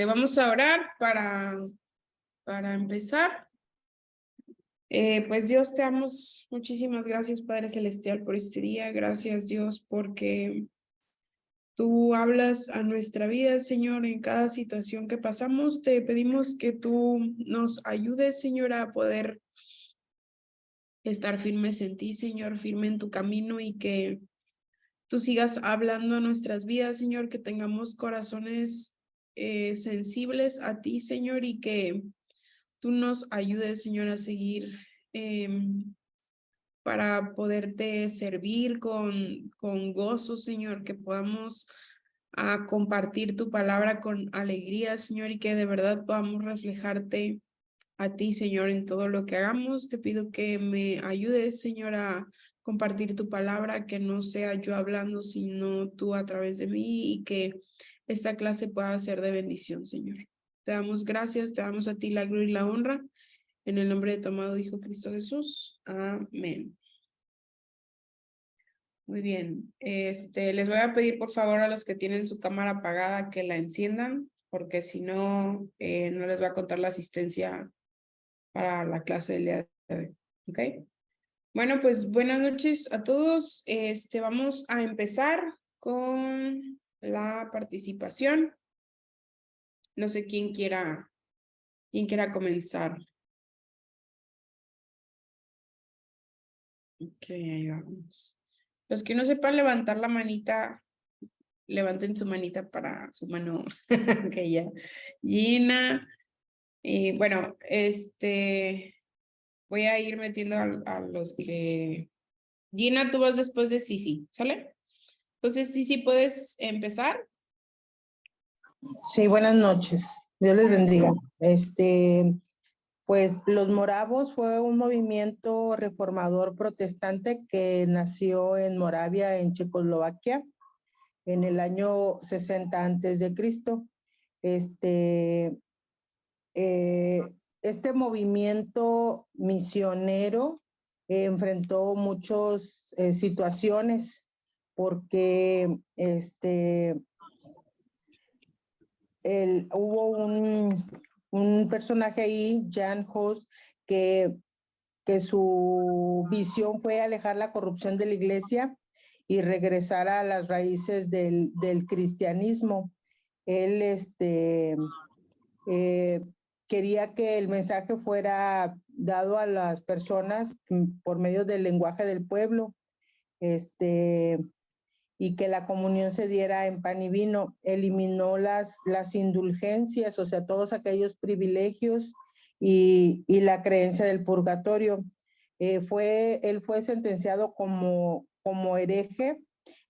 Vamos a orar para empezar. Pues Dios, te damos muchísimas gracias, Padre Celestial, por este día. Gracias, Dios, porque tú hablas a nuestra vida, Señor, en cada situación que pasamos. Te pedimos que tú nos ayudes, Señor, a poder estar firmes en ti, Señor, firme en tu camino y que tú sigas hablando a nuestras vidas, Señor, que tengamos corazones sensibles a ti, Señor, y que tú nos ayudes, Señor, a seguir para poderte servir con gozo, Señor, que podamos compartir tu palabra con alegría, Señor, y que de verdad podamos reflejarte a ti, Señor, en todo lo que hagamos. Te pido que me ayudes, Señor, a compartir tu palabra, que no sea yo hablando, sino tú a través de mí y que esta clase pueda ser de bendición, Señor. Te damos gracias, te damos a ti la gloria y la honra. En el nombre de tu amado Hijo Cristo Jesús. Amén. Muy bien. Les voy a pedir por favor a los que tienen su cámara apagada que la enciendan, porque si no, no les va a contar la asistencia para la clase del día de hoy. ¿Ok? Bueno, pues buenas noches a todos. Vamos a empezar con la participación. No sé quién quiera comenzar. Ok, ahí vamos. Los que no sepan levantar la manita, levanten su manita para su mano. Ok, ya. Gina. Y bueno, voy a ir metiendo a los que... Gina, tú vas después de Sisi, ¿sale? Entonces, Sisi, ¿puedes empezar? Sí, buenas noches. Dios les bendiga. Pues los moravos fue un movimiento reformador protestante que nació en Moravia, en Checoslovaquia, en el año 60 antes de Cristo. Este movimiento misionero enfrentó muchas situaciones porque hubo un personaje ahí, Jan Hus, que su visión fue alejar la corrupción de la iglesia y regresar a las raíces del cristianismo. Él quería que el mensaje fuera dado a las personas por medio del lenguaje del pueblo, y que la comunión se diera en pan y vino. Eliminó las indulgencias, o sea, todos aquellos privilegios y la creencia del purgatorio. Él fue sentenciado como hereje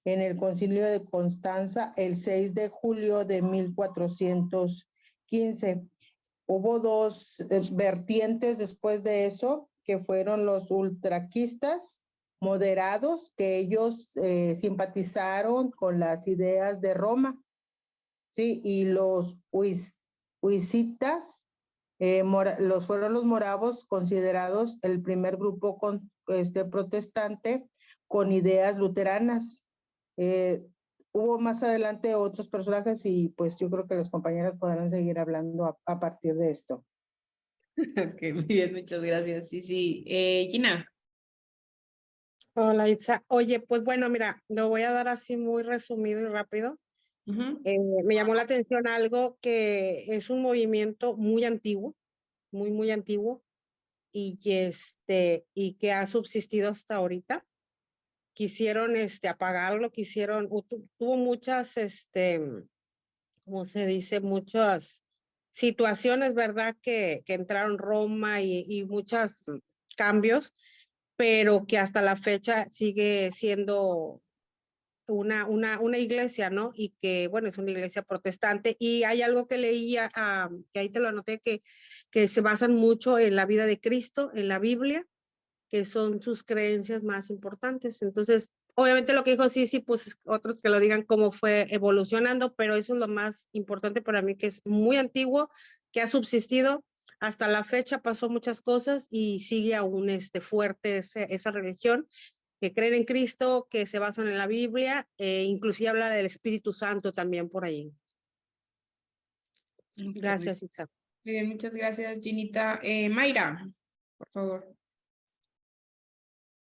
en el Concilio de Constanza el 6 de julio de 1415. Hubo dos vertientes después de eso, que fueron los ultraquistas moderados, que ellos simpatizaron con las ideas de Roma, ¿sí? Y los huisitas, fueron los moravos, considerados el primer grupo protestante con ideas luteranas. Hubo más adelante otros personajes y pues yo creo que las compañeras podrán seguir hablando a partir de esto. Ok, muy bien, muchas gracias. Sí. Gina. Hola, Itza. Oye, pues bueno, mira, lo voy a dar así muy resumido y rápido. Me llamó la atención algo que es un movimiento muy antiguo, muy antiguo, y que ha subsistido hasta ahorita. Quisieron apagarlo, tuvo muchas, ¿cómo se dice? Muchas situaciones, ¿verdad? Que entraron Roma y muchos cambios, pero que hasta la fecha sigue siendo una iglesia, ¿no? Y que, bueno, es una iglesia protestante. Y hay algo que leía, que ahí te lo anoté, que se basan mucho en la vida de Cristo, en la Biblia, que son sus creencias más importantes. Entonces, obviamente lo que dijo sí, pues otros que lo digan cómo fue evolucionando, pero eso es lo más importante para mí, que es muy antiguo, que ha subsistido hasta la fecha, pasó muchas cosas y sigue aún fuerte esa religión, que creen en Cristo, que se basan en la Biblia, inclusive habla del Espíritu Santo también por ahí. Gracias, Itza. Muy bien, muchas gracias, Ginita. Mayra, por favor.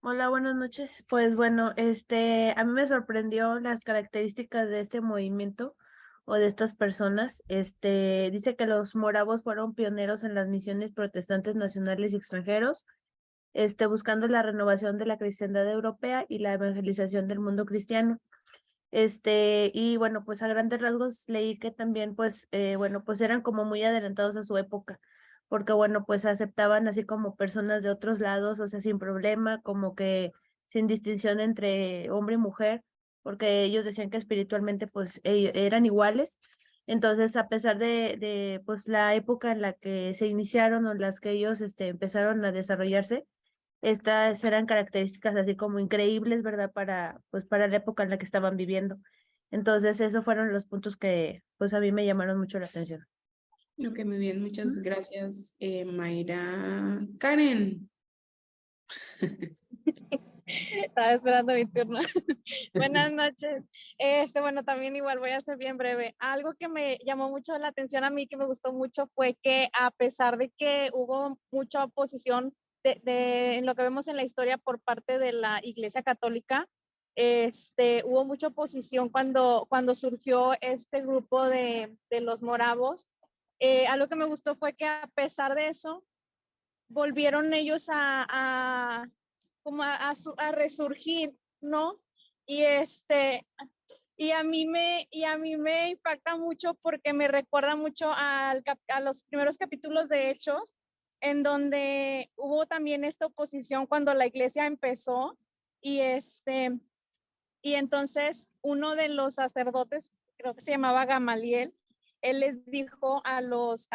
Hola, buenas noches. Pues bueno, a mí me sorprendió las características de este movimiento o de estas personas. Dice que los moravos fueron pioneros en las misiones protestantes nacionales y extranjeros, buscando la renovación de la cristiandad europea y la evangelización del mundo cristiano. Y bueno, pues a grandes rasgos leí que también, pues, bueno, pues eran como muy adelantados a su época, porque bueno, pues aceptaban así como personas de otros lados, o sea, sin problema, como que sin distinción entre hombre y mujer, porque ellos decían que espiritualmente, pues, eran iguales. Entonces, a pesar pues, la época en la que se iniciaron o en las que ellos, empezaron a desarrollarse, estas eran características así como increíbles, ¿verdad? Pues para la época en la que estaban viviendo. Entonces, esos fueron los puntos que pues a mí me llamaron mucho la atención. Ok, muy bien, muchas gracias, Mayra. Karen. Estaba esperando mi turno. Buenas noches. Bueno, también igual voy a ser bien breve. Algo que me llamó mucho la atención a mí, que me gustó mucho, fue que a pesar de que hubo mucha oposición en lo que vemos en la historia por parte de la Iglesia Católica, hubo mucha oposición cuando surgió este grupo de los moravos. Algo que me gustó fue que a pesar de eso, volvieron ellos como a resurgir, ¿no? Y y a mí me impacta mucho porque me recuerda mucho a los primeros capítulos de Hechos, en donde hubo también esta oposición cuando la iglesia empezó y y entonces uno de los sacerdotes, creo que se llamaba Gamaliel, él les dijo a los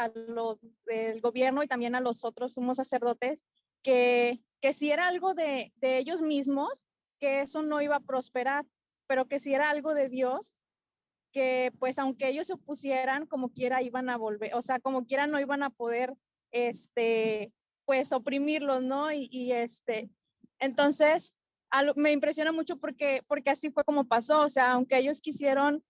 del gobierno y también a los otros sumos sacerdotes que si era algo de ellos mismos, que eso no iba a prosperar, pero que si era algo de Dios, que pues aunque ellos se opusieran, como quiera iban a volver, o sea, como quiera no iban a poder, pues oprimirlos, ¿no? Entonces, me impresiona mucho porque así fue como pasó, o sea, aunque ellos quisieron,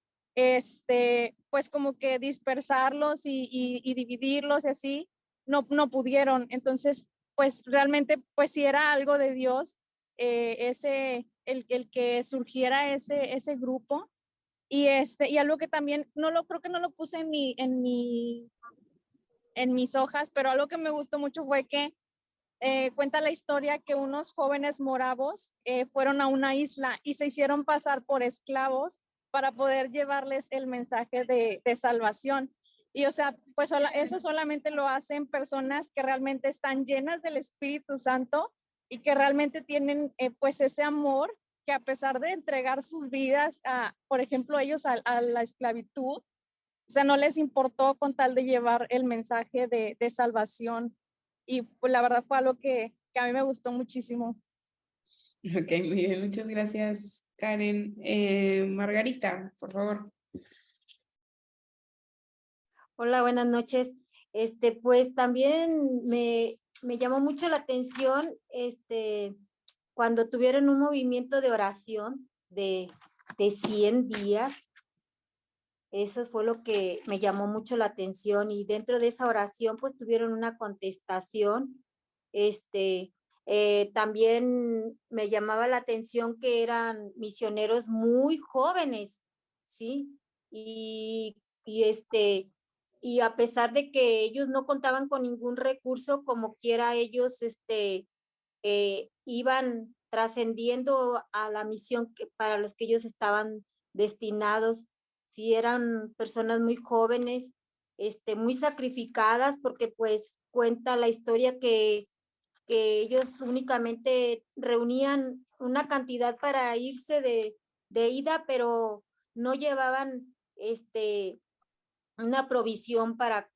pues como que dispersarlos y dividirlos y así, no pudieron. Entonces, pues realmente, pues si era algo de Dios, el que surgiera ese grupo. Y algo que también creo que no lo puse en mis hojas, pero algo que me gustó mucho fue que cuenta la historia que unos jóvenes moravos fueron a una isla y se hicieron pasar por esclavos para poder llevarles el mensaje de salvación. Y o sea, pues eso solamente lo hacen personas que realmente están llenas del Espíritu Santo y que realmente tienen pues ese amor, que a pesar de entregar sus vidas, por ejemplo, ellos a la esclavitud, o sea, no les importó con tal de llevar el mensaje de salvación. Y pues la verdad fue algo que a mí me gustó muchísimo. Ok, muy bien, muchas gracias, Karen. Margarita, por favor. Hola, buenas noches. Pues también me llamó mucho la atención, cuando tuvieron un movimiento de oración de 100 días. Eso fue lo que me llamó mucho la atención, y dentro de esa oración pues tuvieron una contestación. También me llamaba la atención que eran misioneros muy jóvenes, ¿sí? Y a pesar de que ellos no contaban con ningún recurso, como quiera ellos iban trascendiendo a la misión para los que ellos estaban destinados. Sí, eran personas muy jóvenes, muy sacrificadas, porque pues cuenta la historia que ellos únicamente reunían una cantidad para irse de ida, pero no llevaban una provisión para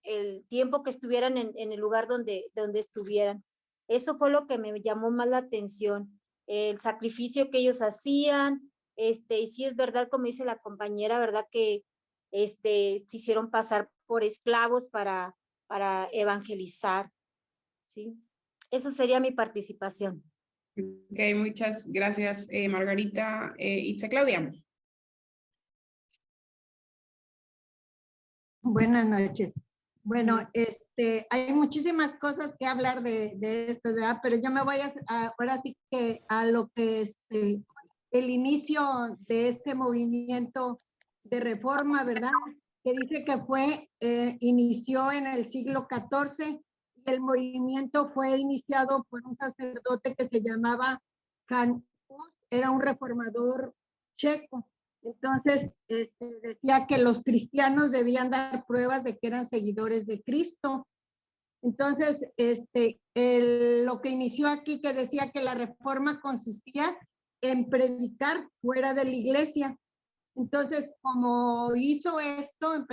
el tiempo que estuvieran en el lugar donde estuvieran. Eso fue lo que me llamó más la atención, el sacrificio que ellos hacían. Y sí es verdad, como dice la compañera, verdad que se hicieron pasar por esclavos para evangelizar, ¿sí? Eso sería mi participación. Ok, muchas gracias, Margarita. Itza Claudia. Buenas noches. Bueno, hay muchísimas cosas que hablar de esto, ¿verdad? Pero yo me voy ahora sí que a lo que el inicio de este movimiento de reforma, ¿verdad? Que dice que inició en el siglo XIV y el movimiento fue iniciado por un sacerdote que se llamaba Jan Hus, era un reformador checo. Entonces, decía que los cristianos debían dar pruebas de que eran seguidores de Cristo. Entonces, lo que inició aquí, que decía que la reforma consistía en predicar fuera de la iglesia. Entonces, como hizo esto,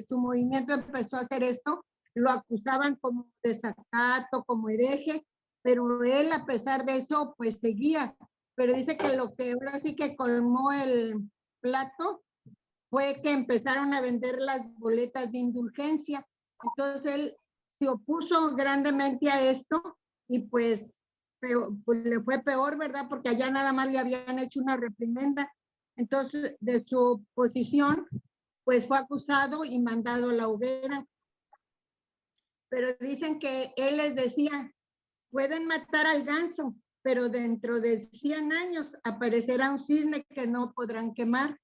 su movimiento empezó a hacer esto, lo acusaban como desacato, como hereje, pero él, a pesar de eso, pues seguía. Pero dice que lo que ahora sí que colmó el plato fue que empezaron a vender las boletas de indulgencia. Entonces él se opuso grandemente a esto y pues le fue peor, ¿verdad? Porque allá nada más le habían hecho una reprimenda. Entonces, de su posición, pues fue acusado y mandado a la hoguera. Pero dicen que él les decía, pueden matar al ganso, pero dentro de 100 años aparecerá un cisne que no podrán quemar.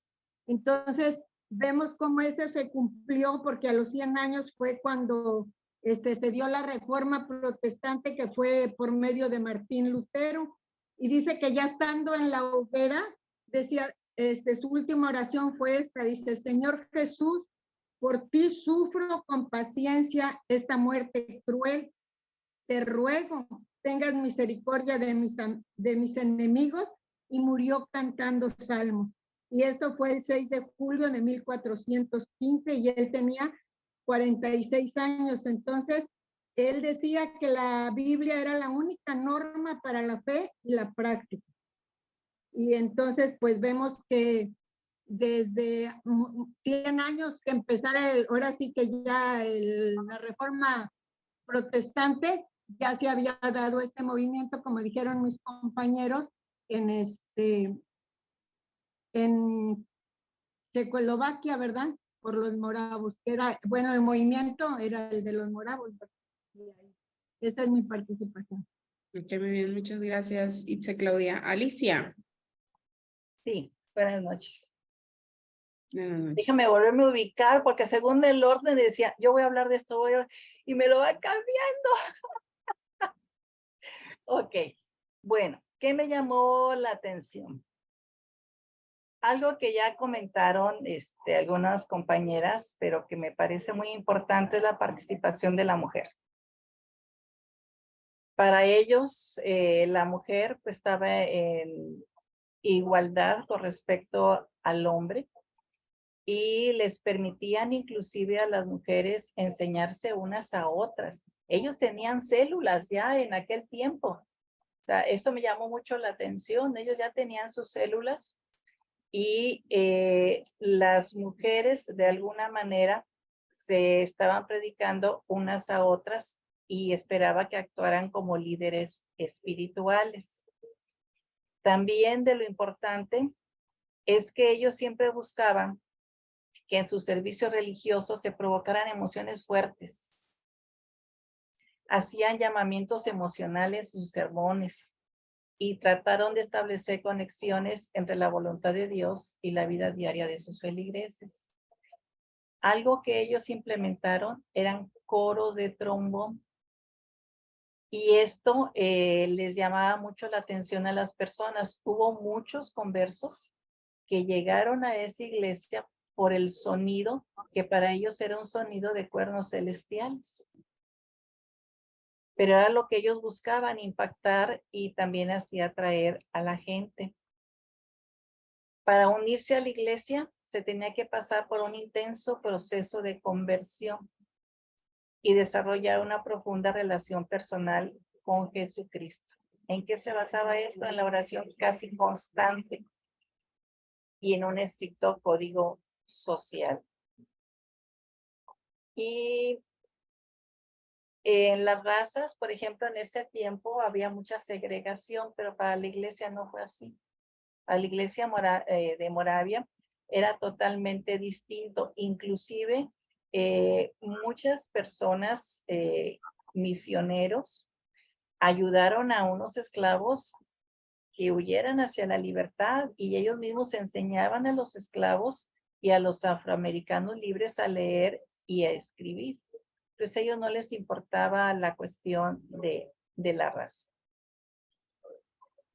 Entonces, vemos cómo eso se cumplió, porque a los 100 años fue cuando se dio la reforma protestante, que fue por medio de Martín Lutero. Y dice que ya estando en la hoguera, decía, su última oración fue esta, dice, Señor Jesús, por ti sufro con paciencia esta muerte cruel. Te ruego, tengas misericordia de mis enemigos, y murió cantando salmos. Y esto fue el 6 de julio de 1415 y él tenía 46 años. Entonces, él decía que la Biblia era la única norma para la fe y la práctica. Y entonces, pues vemos que desde 100 años que empezara, ahora sí que ya la reforma protestante, ya se había dado este movimiento, como dijeron mis compañeros, en Checoslovaquia, ¿verdad? Por los moravos, que era, bueno, el movimiento era el de los moravos. Esa es mi participación. Ok, muy bien, muchas gracias, Itze Claudia. Alicia. Sí, buenas noches. Buenas noches. Déjame volverme a ubicar, porque según el orden decía, yo voy a hablar de esto, y me lo va cambiando. Ok, bueno, ¿qué me llamó la atención? Algo que ya comentaron algunas compañeras, pero que me parece muy importante, es la participación de la mujer. Para ellos, la mujer pues estaba en igualdad con respecto al hombre y les permitían inclusive a las mujeres enseñarse unas a otras. Ellos tenían células ya en aquel tiempo. O sea, eso me llamó mucho la atención. Ellos ya tenían sus células y las mujeres de alguna manera se estaban predicando unas a otras y esperaba que actuaran como líderes espirituales. También de lo importante es que ellos siempre buscaban que en su servicio religioso se provocaran emociones fuertes. Hacían llamamientos emocionales en sus sermones y trataron de establecer conexiones entre la voluntad de Dios y la vida diaria de sus feligreses. Algo que ellos implementaron eran coros de trombón. Y esto les llamaba mucho la atención a las personas. Hubo muchos conversos que llegaron a esa iglesia por el sonido, que para ellos era un sonido de cuernos celestiales. Pero era lo que ellos buscaban, impactar y también así atraer a la gente. Para unirse a la iglesia se tenía que pasar por un intenso proceso de conversión y desarrollar una profunda relación personal con Jesucristo. ¿En qué se basaba esto? En la oración casi constante y en un estricto código social. Y en las razas, por ejemplo, en ese tiempo había mucha segregación, pero para la iglesia no fue así. Para la iglesia de Moravia era totalmente distinto. Inclusive muchas personas, misioneros, ayudaron a unos esclavos que huyeran hacia la libertad y ellos mismos enseñaban a los esclavos y a los afroamericanos libres a leer y a escribir. Pues a ellos no les importaba la cuestión de la raza.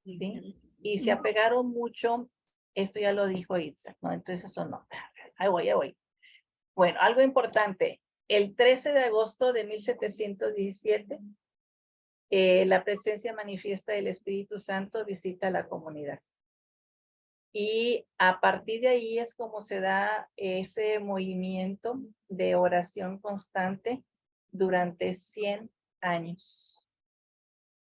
¿Sí? Y se apegaron mucho, esto ya lo dijo Itzhak, ¿no? Entonces eso no. Ahí voy. Bueno, algo importante. El 13 de agosto de 1717, la presencia manifiesta del Espíritu Santo visita la comunidad. Y a partir de ahí es como se da ese movimiento de oración constante durante 100 años.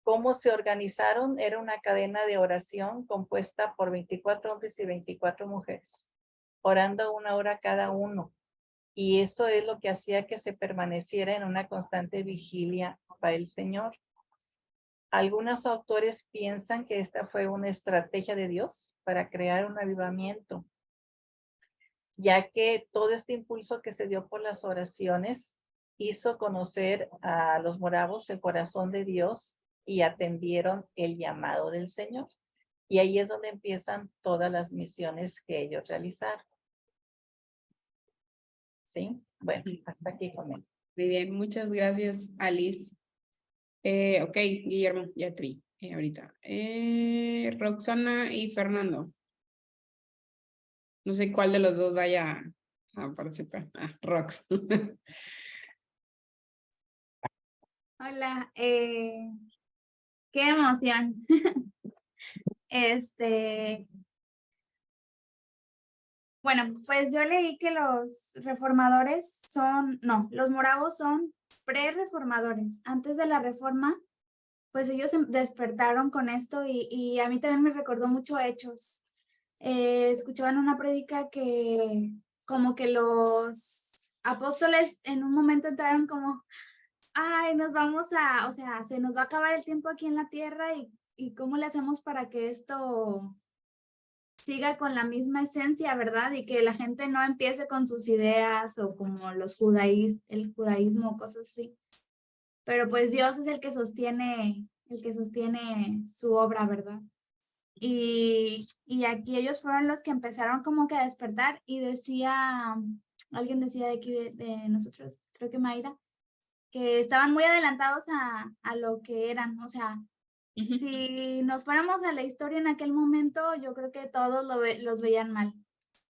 ¿Cómo se organizaron? Era una cadena de oración compuesta por 24 hombres y 24 mujeres, orando 1 hora cada uno. Y eso es lo que hacía que se permaneciera en una constante vigilia para el Señor. Algunos autores piensan que esta fue una estrategia de Dios para crear un avivamiento, ya que todo este impulso que se dio por las oraciones hizo conocer a los moravos el corazón de Dios y atendieron el llamado del Señor. Y ahí es donde empiezan todas las misiones que ellos realizaron. ¿Sí? Bueno, hasta aquí comento. Muy bien, muchas gracias, Alice. Ok, Guillermo, ya te vi ahorita. Roxana y Fernando. No sé cuál de los dos vaya a participar. Rox. Hola, qué emoción. Bueno, pues yo leí que los reformadores los moravos son pre-reformadores. Antes de la reforma, pues ellos se despertaron con esto y a mí también me recordó mucho Hechos. Escuchaban una prédica que como que los apóstoles en un momento entraron como, ay, o sea, se nos va a acabar el tiempo aquí en la tierra y cómo le hacemos para que esto siga con la misma esencia, ¿verdad? Y que la gente no empiece con sus ideas o como el judaísmo, cosas así. Pero pues Dios es el que sostiene su obra, ¿verdad? Y aquí ellos fueron los que empezaron como que a despertar y alguien decía de aquí de nosotros, creo que Mayra, que estaban muy adelantados a lo que eran, o sea, si nos fuéramos a la historia en aquel momento, yo creo que todos los veían mal,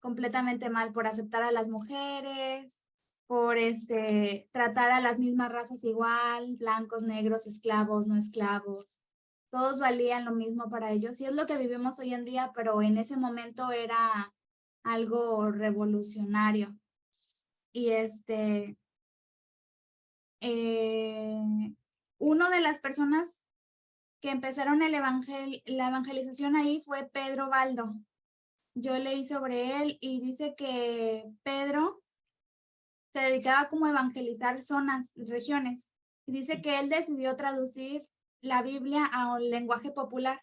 completamente mal, por aceptar a las mujeres, por tratar a las mismas razas igual, blancos, negros, esclavos, no esclavos. Todos valían lo mismo para ellos y es lo que vivimos hoy en día, pero en ese momento era algo revolucionario. Y una de las personas que empezaron la evangelización ahí fue Pedro Baldo. Yo leí sobre él y dice que Pedro se dedicaba como a evangelizar zonas, regiones. Y dice que él decidió traducir la Biblia a un lenguaje popular.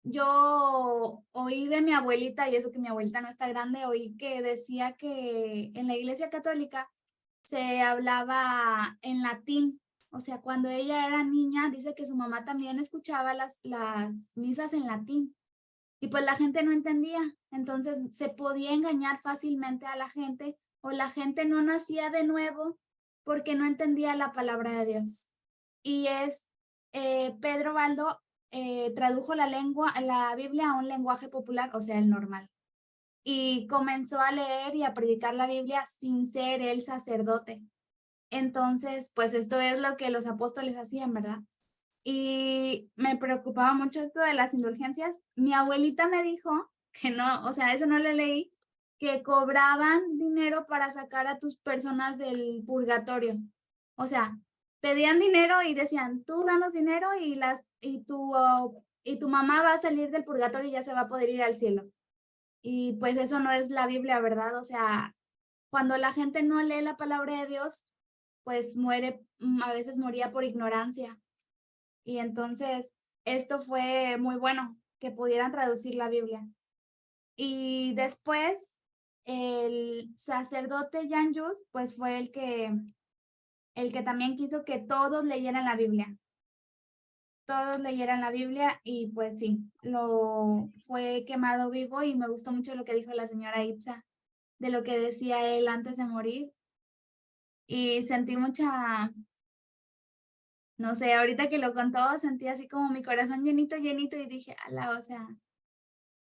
Yo oí de mi abuelita, y eso que mi abuelita no está grande, oí que decía que en la Iglesia Católica se hablaba en latín. O sea, cuando ella era niña, dice que su mamá también escuchaba las misas en latín. Y pues la gente no entendía. Entonces se podía engañar fácilmente a la gente o la gente no nacía de nuevo porque no entendía la palabra de Dios. Y Pedro Baldo tradujo la Biblia a un lenguaje popular, o sea, el normal. Y comenzó a leer y a predicar la Biblia sin ser el sacerdote. Entonces, pues esto es lo que los apóstoles hacían, ¿verdad? Y me preocupaba mucho esto de las indulgencias. Mi abuelita me dijo que no, o sea, eso no lo leí, que cobraban dinero para sacar a tus personas del purgatorio. O sea, pedían dinero y decían, tú danos dinero y tu mamá va a salir del purgatorio y ya se va a poder ir al cielo. Y pues eso no es la Biblia, ¿verdad? O sea, cuando la gente no lee la palabra de Dios, pues a veces moría por ignorancia. Y entonces esto fue muy bueno, que pudieran traducir la Biblia. Y después el sacerdote Jan Hus, pues fue el que también quiso que todos leyeran la Biblia. Todos leyeran la Biblia y pues sí, fue quemado vivo y me gustó mucho lo que dijo la señora Itza, de lo que decía él antes de morir. Y sentí mucha, no sé, ahorita que lo contó, sentí así como mi corazón llenito, llenito y dije, ala, o sea,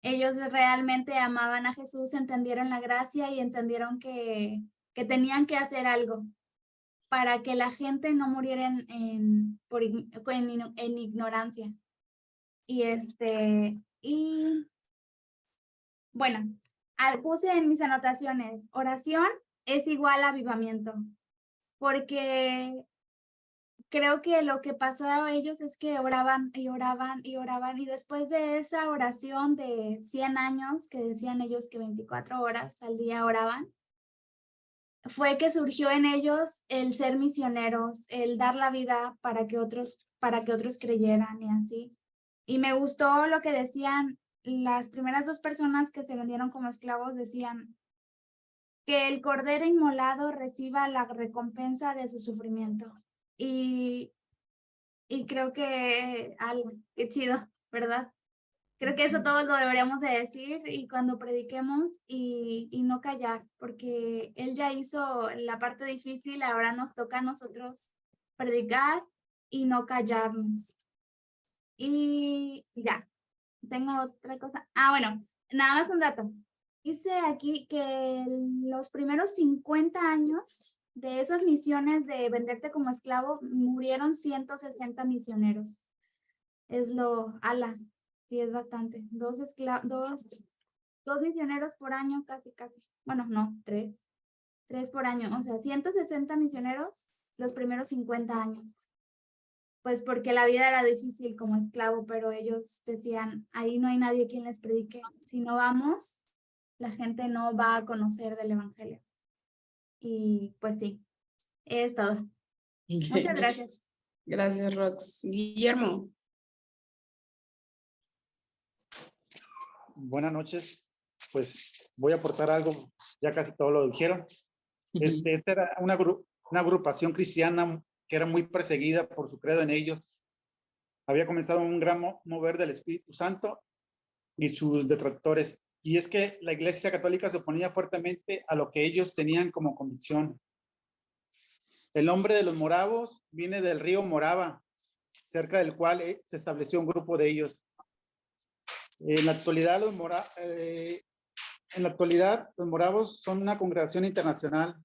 ellos realmente amaban a Jesús, entendieron la gracia y entendieron que tenían que hacer algo para que la gente no muriera en ignorancia. Y bueno, puse en mis anotaciones, oración es igual a avivamiento, porque creo que lo que pasó a ellos es que oraban y oraban y oraban, y después de esa oración de 100 años, que decían ellos que 24 horas al día oraban, fue que surgió en ellos el ser misioneros, el dar la vida para que otros creyeran y así. Y me gustó lo que decían las primeras 2 personas que se vendieron como esclavos, decían que el cordero inmolado reciba la recompensa de su sufrimiento. Y creo que, qué chido, ¿verdad? Creo que eso todos lo deberíamos de decir y cuando prediquemos y no callar, porque él ya hizo la parte difícil, ahora nos toca a nosotros predicar y no callarnos. Y ya, tengo otra cosa. Bueno, nada más un dato. Dice aquí que los primeros 50 años de esas misiones de venderte como esclavo, murieron 160 misioneros. Es sí, es bastante. Dos misioneros por año, casi. Bueno, no, 3 por año. O sea, 160 misioneros los primeros 50 años. Pues porque la vida era difícil como esclavo, pero ellos decían, ahí no hay nadie quien les predique. Si no vamos, la gente no va a conocer del evangelio. Y pues sí, es todo. Muchas gracias. Gracias, Rox. Guillermo. Buenas noches. Pues voy a aportar algo, ya casi todo lo dijeron. Esta era una agrupación cristiana que era muy perseguida por su credo en ellos. Había comenzado un gran mover del Espíritu Santo y sus detractores. Y es que la Iglesia Católica se oponía fuertemente a lo que ellos tenían como convicción. El nombre de los moravos viene del río Morava, cerca del cual se estableció un grupo de ellos. En la actualidad, los moravos son una congregación internacional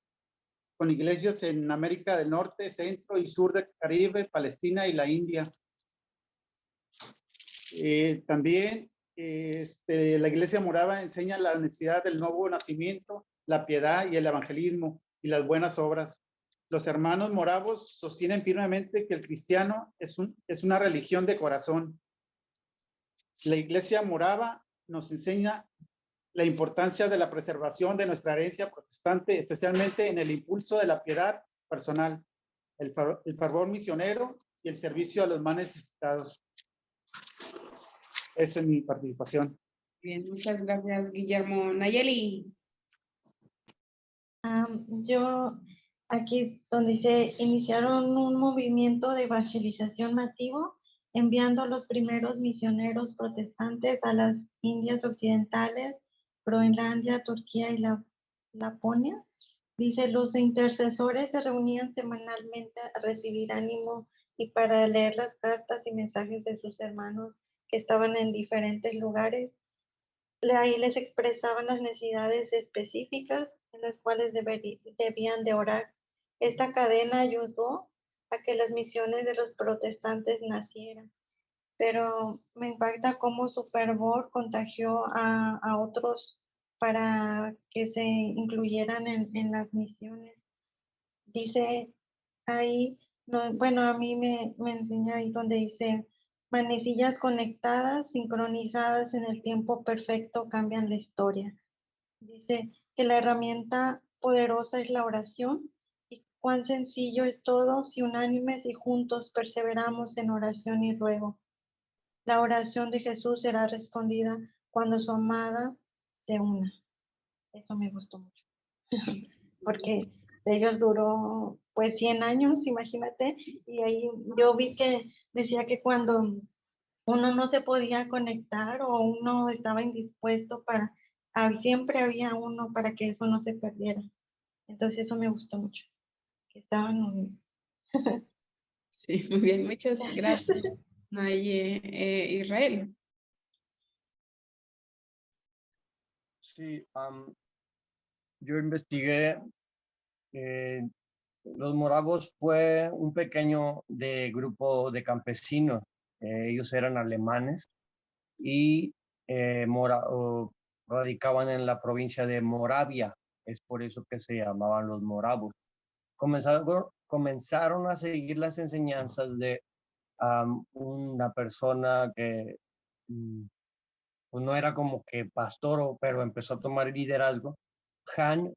con iglesias en América del Norte, Centro y Sur del Caribe, Palestina y la India. También la iglesia morava enseña la necesidad del nuevo nacimiento, la piedad y el evangelismo y las buenas obras. Los hermanos moravos sostienen firmemente que el cristiano es una religión de corazón. La iglesia morava nos enseña la importancia de la preservación de nuestra herencia protestante, especialmente en el impulso de la piedad personal, el fervor misionero y el servicio a los más necesitados. Esa es mi participación. Bien, muchas gracias, Guillermo. Nayeli. Yo aquí donde dice, iniciaron un movimiento de evangelización masivo, enviando los primeros misioneros protestantes a las Indias Occidentales, Groenlandia, Turquía y Laponia. Dice, los intercesores se reunían semanalmente a recibir ánimo y para leer las cartas y mensajes de sus hermanos que estaban en diferentes lugares. Ahí les expresaban las necesidades específicas en las cuales debían de orar. Esta cadena ayudó a que las misiones de los protestantes nacieran, pero me impacta cómo su fervor contagió a otros para que se incluyeran en las misiones. Dice ahí, bueno, a mí me enseña ahí donde dice, manecillas conectadas, sincronizadas en el tiempo perfecto, cambian la historia. Dice que la herramienta poderosa es la oración y cuán sencillo es todo si unánimes y juntos perseveramos en oración y ruego. La oración de Jesús será respondida cuando su amada se una. Eso me gustó mucho. Porque de ellos duró pues 100 años, imagínate, y ahí yo vi que decía que cuando uno no se podía conectar o uno estaba indispuesto siempre había uno para que eso no se perdiera. Entonces eso me gustó mucho, que estaban unidos. Sí, muy bien, muchas gracias, Naye. Israel. Sí, yo investigué, los moravos fue un pequeño grupo de campesinos, ellos eran alemanes y radicaban en la provincia de Moravia, es por eso que se llamaban los moravos. Comenzaron a seguir las enseñanzas de una persona que pues no era como que pastor, pero empezó a tomar liderazgo, Han,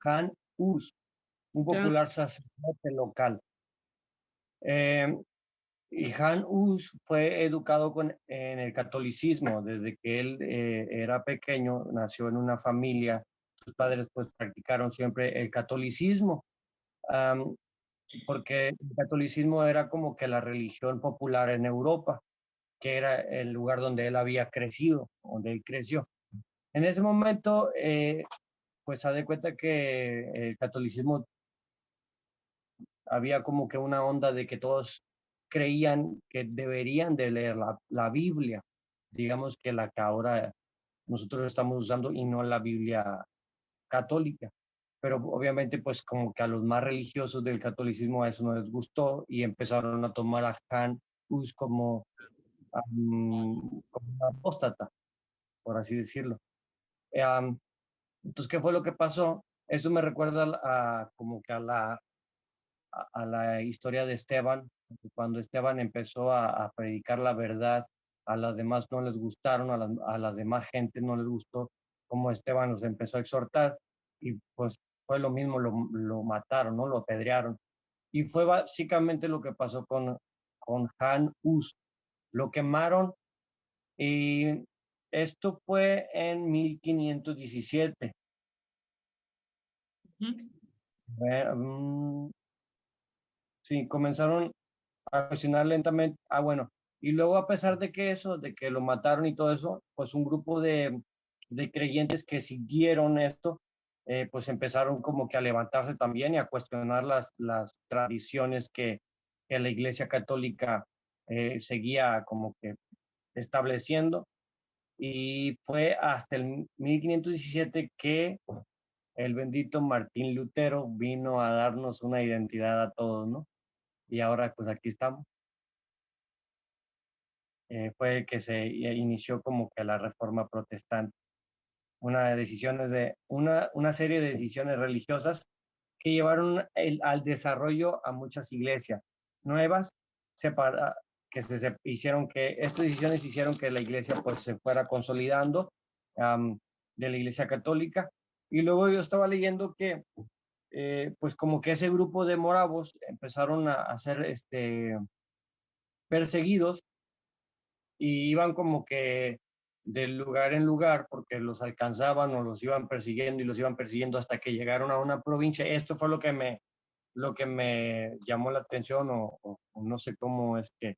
Han Hus, un popular sacerdote local. Y Han Hus fue educado en el catolicismo desde que él era pequeño, nació en una familia, sus padres pues practicaron siempre el catolicismo, porque el catolicismo era como que la religión popular en Europa, que era el lugar donde él había crecido, donde él creció. En ese momento, pues se da cuenta que el catolicismo había como que una onda de que todos creían que deberían de leer la Biblia, digamos que la que ahora nosotros estamos usando y no la Biblia católica. Pero obviamente pues como que a los más religiosos del catolicismo a eso no les gustó y empezaron a tomar a Han Hus como una apóstata, por así decirlo. Entonces, ¿qué fue lo que pasó? Esto me recuerda como que a la historia de Esteban, cuando Esteban empezó a predicar la verdad, a las demás no les gustaron, a las demás gente no les gustó, como Esteban los empezó a exhortar, y pues fue lo mismo, lo mataron, ¿no? Lo apedrearon. Y fue básicamente lo que pasó con Han Hus. Lo quemaron y esto fue en 1517. Sí, comenzaron a cocinar lentamente. Bueno, y luego a pesar de que de que lo mataron y todo eso, pues un grupo de creyentes que siguieron esto, pues empezaron como que a levantarse también y a cuestionar las tradiciones que la Iglesia Católica seguía como que estableciendo. Y fue hasta el 1517 que el bendito Martín Lutero vino a darnos una identidad a todos, ¿no? Y ahora pues aquí estamos. Fue que se inició como que la reforma protestante, una serie de decisiones religiosas que llevaron al desarrollo a muchas iglesias nuevas, estas decisiones hicieron que la iglesia pues se fuera consolidando de la iglesia católica. Y luego yo estaba leyendo que pues como que ese grupo de moravos empezaron a ser perseguidos y iban como que de lugar en lugar porque los alcanzaban o los iban persiguiendo y los iban persiguiendo hasta que llegaron a una provincia. Esto fue lo que me llamó la atención o no sé cómo es que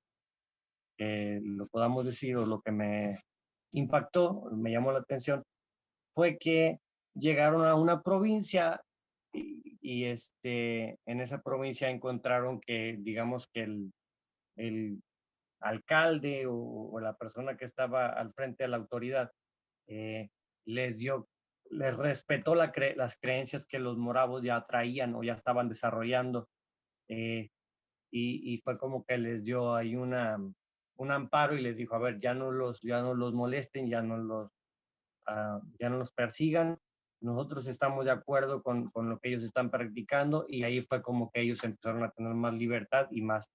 lo podamos decir, o lo que me impactó, me llamó la atención, fue que llegaron a una provincia y en esa provincia encontraron que, digamos que el alcalde o la persona que estaba al frente de la autoridad eh, les respetó las creencias que los moravos ya traían o ya estaban desarrollando, y fue como que les dio ahí un amparo y les dijo, a ver, ya no los molesten, ya no los persigan, nosotros estamos de acuerdo con lo que ellos están practicando, y ahí fue como que ellos empezaron a tener más libertad y más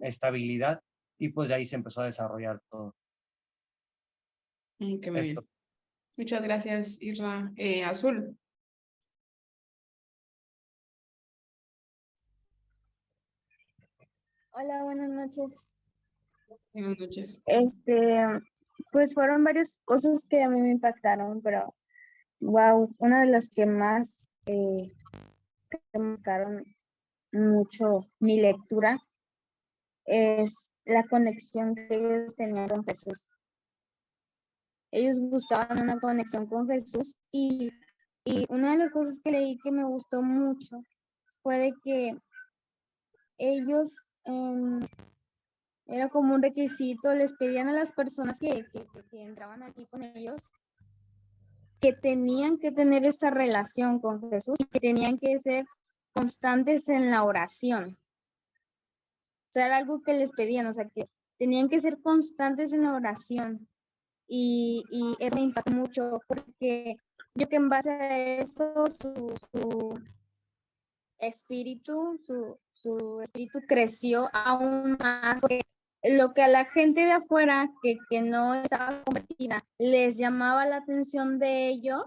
estabilidad, y pues de ahí se empezó a desarrollar todo. Qué muy bien. Muchas gracias, Isra. Azul. Hola, buenas noches. Buenas noches. Pues fueron varias cosas que a mí me impactaron, pero wow, una de las que más marcaron mucho mi lectura es la conexión que ellos tenían con Jesús. Ellos buscaban una conexión con Jesús y una de las cosas que leí que me gustó mucho fue de que ellos, era como un requisito, les pedían a las personas que entraban aquí con ellos que tenían que tener esa relación con Jesús y que tenían que ser constantes en la oración. O sea, era algo que les pedían, o sea, que tenían que ser constantes en la oración. Y eso me impactó mucho porque yo que en base a esto su espíritu creció aún más, porque lo que a la gente de afuera que no estaba convertida les llamaba la atención de ellos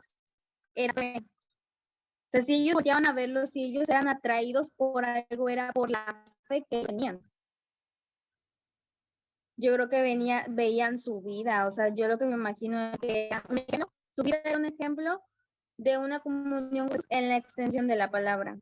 era fe. O sea, si ellos volteaban a verlos, si ellos eran atraídos por algo, era por la fe que tenían. Yo creo que veían su vida, o sea, yo lo que me imagino es que su vida era un ejemplo de una comunión en la extensión de la palabra.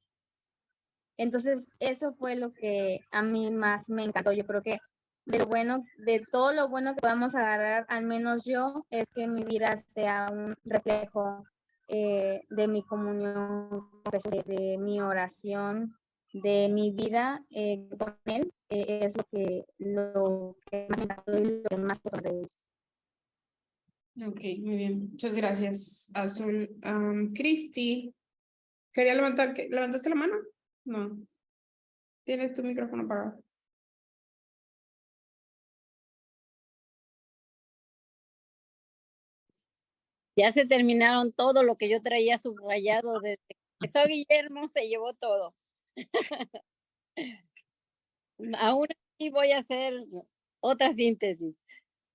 Entonces, eso fue lo que a mí más me encantó. Yo creo que de todo lo bueno que podamos agarrar, al menos yo, es que mi vida sea un reflejo de mi comunión, de mi oración, de mi vida con Él, es lo que más me encantó y lo que más puedo reír. Ok, muy bien. Muchas gracias, Azul. Cristi, ¿quería levantaste la mano? No. Tienes tu micrófono apagado. Ya se terminaron todo lo que yo traía subrayado desde que empezó Guillermo, se llevó todo. Aún así voy a hacer otra síntesis.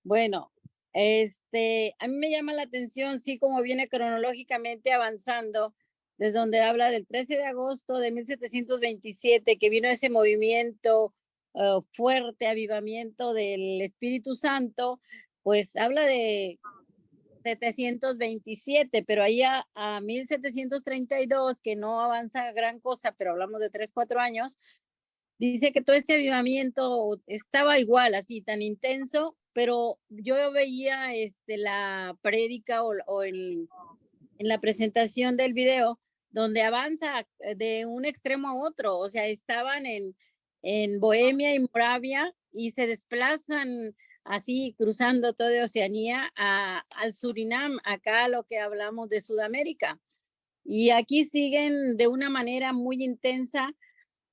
Bueno, a mí me llama la atención, sí, como viene cronológicamente avanzando, desde donde habla del 13 de agosto de 1727, que vino ese movimiento fuerte, avivamiento del Espíritu Santo, pues habla de 727, pero ahí a 1732, que no avanza gran cosa, pero hablamos de 3, 4 años, dice que todo ese avivamiento estaba igual, así, tan intenso, pero yo veía la prédica o en la presentación del video, donde avanza de un extremo a otro, o sea, estaban en Bohemia y Moravia y se desplazan así cruzando toda Oceanía al Surinam, acá lo que hablamos de Sudamérica. Y aquí siguen de una manera muy intensa,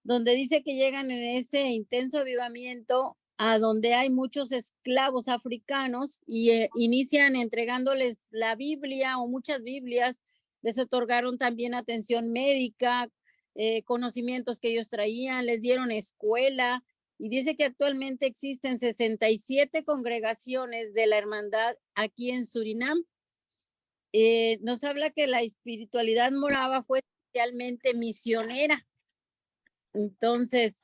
donde dice que llegan en ese intenso avivamiento a donde hay muchos esclavos africanos y inician entregándoles la Biblia o muchas Biblias, les otorgaron también atención médica, conocimientos que ellos traían, les dieron escuela y dice que actualmente existen 67 congregaciones de la hermandad aquí en Surinam. Nos habla que la espiritualidad morava fue especialmente misionera. Entonces,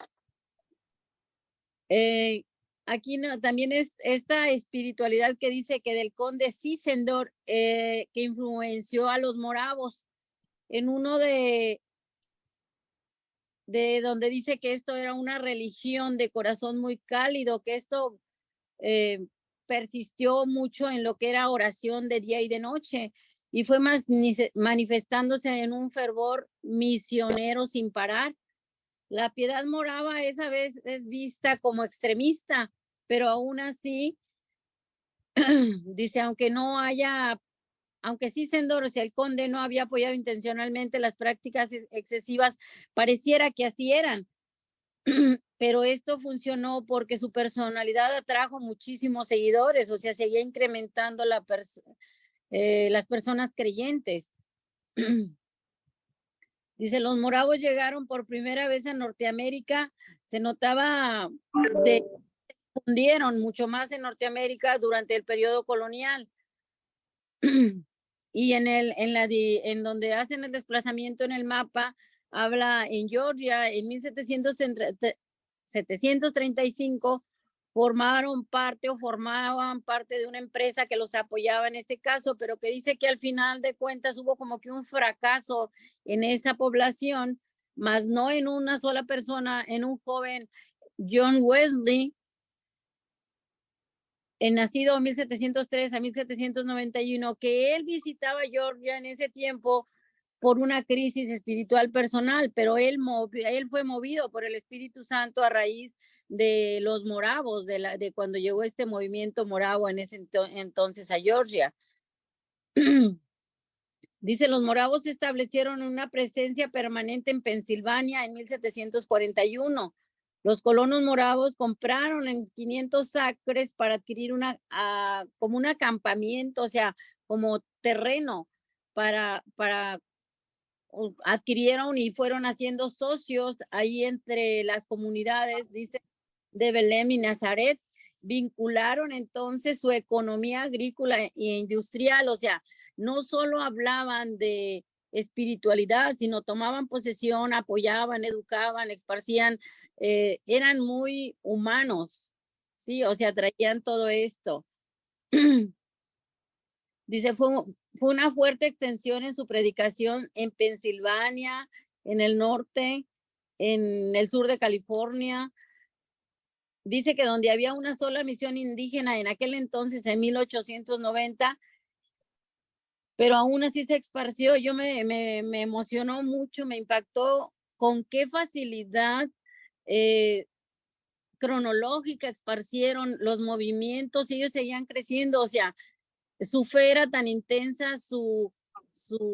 aquí también es esta espiritualidad que dice que del conde Cisendor, que influenció a los moravos en uno de donde dice que esto era una religión de corazón muy cálido, que esto persistió mucho en lo que era oración de día y de noche y fue más manifestándose en un fervor misionero sin parar. La piedad morava esa vez es vista como extremista, pero aún así, dice, aunque sí Sendoro, o sea, el conde no había apoyado intencionalmente las prácticas excesivas, pareciera que así eran. Pero esto funcionó porque su personalidad atrajo muchísimos seguidores, o sea, seguía incrementando las personas creyentes. Dice, los moravos llegaron por primera vez a Norteamérica, se notaba difundieron mucho más en Norteamérica durante el periodo colonial. Y en donde hacen el desplazamiento en el mapa, habla en Georgia en 1735 formaron parte o formaban parte de una empresa que los apoyaba en este caso, pero que dice que al final de cuentas hubo como que un fracaso en esa población, más no en una sola persona, en un joven John Wesley, nacido 1703 a 1791, que él visitaba Georgia en ese tiempo por una crisis espiritual personal, pero él fue movido por el Espíritu Santo a raíz de los moravos, de cuando llegó este movimiento moravo en ese entonces a Georgia. Dice, los moravos establecieron una presencia permanente en Pensilvania en 1741. Los colonos moravos compraron en 500 acres para adquirir como un acampamiento, o sea, como terreno para adquirieron y fueron haciendo socios ahí entre las comunidades, dice, de Belén y Nazaret. Vincularon entonces su economía agrícola e industrial, o sea, no solo hablaban de espiritualidad, sino tomaban posesión, apoyaban, educaban, esparcían, eran muy humanos, sí, o sea, traían todo esto. Dice, fue una fuerte extensión en su predicación en Pensilvania, en el norte, en el sur de California. Dice que donde había una sola misión indígena en aquel entonces, en 1890, pero aún así se esparció. Yo me emocionó mucho, me impactó con qué facilidad cronológica esparcieron los movimientos, y ellos seguían creciendo, o sea, su fe era tan intensa, su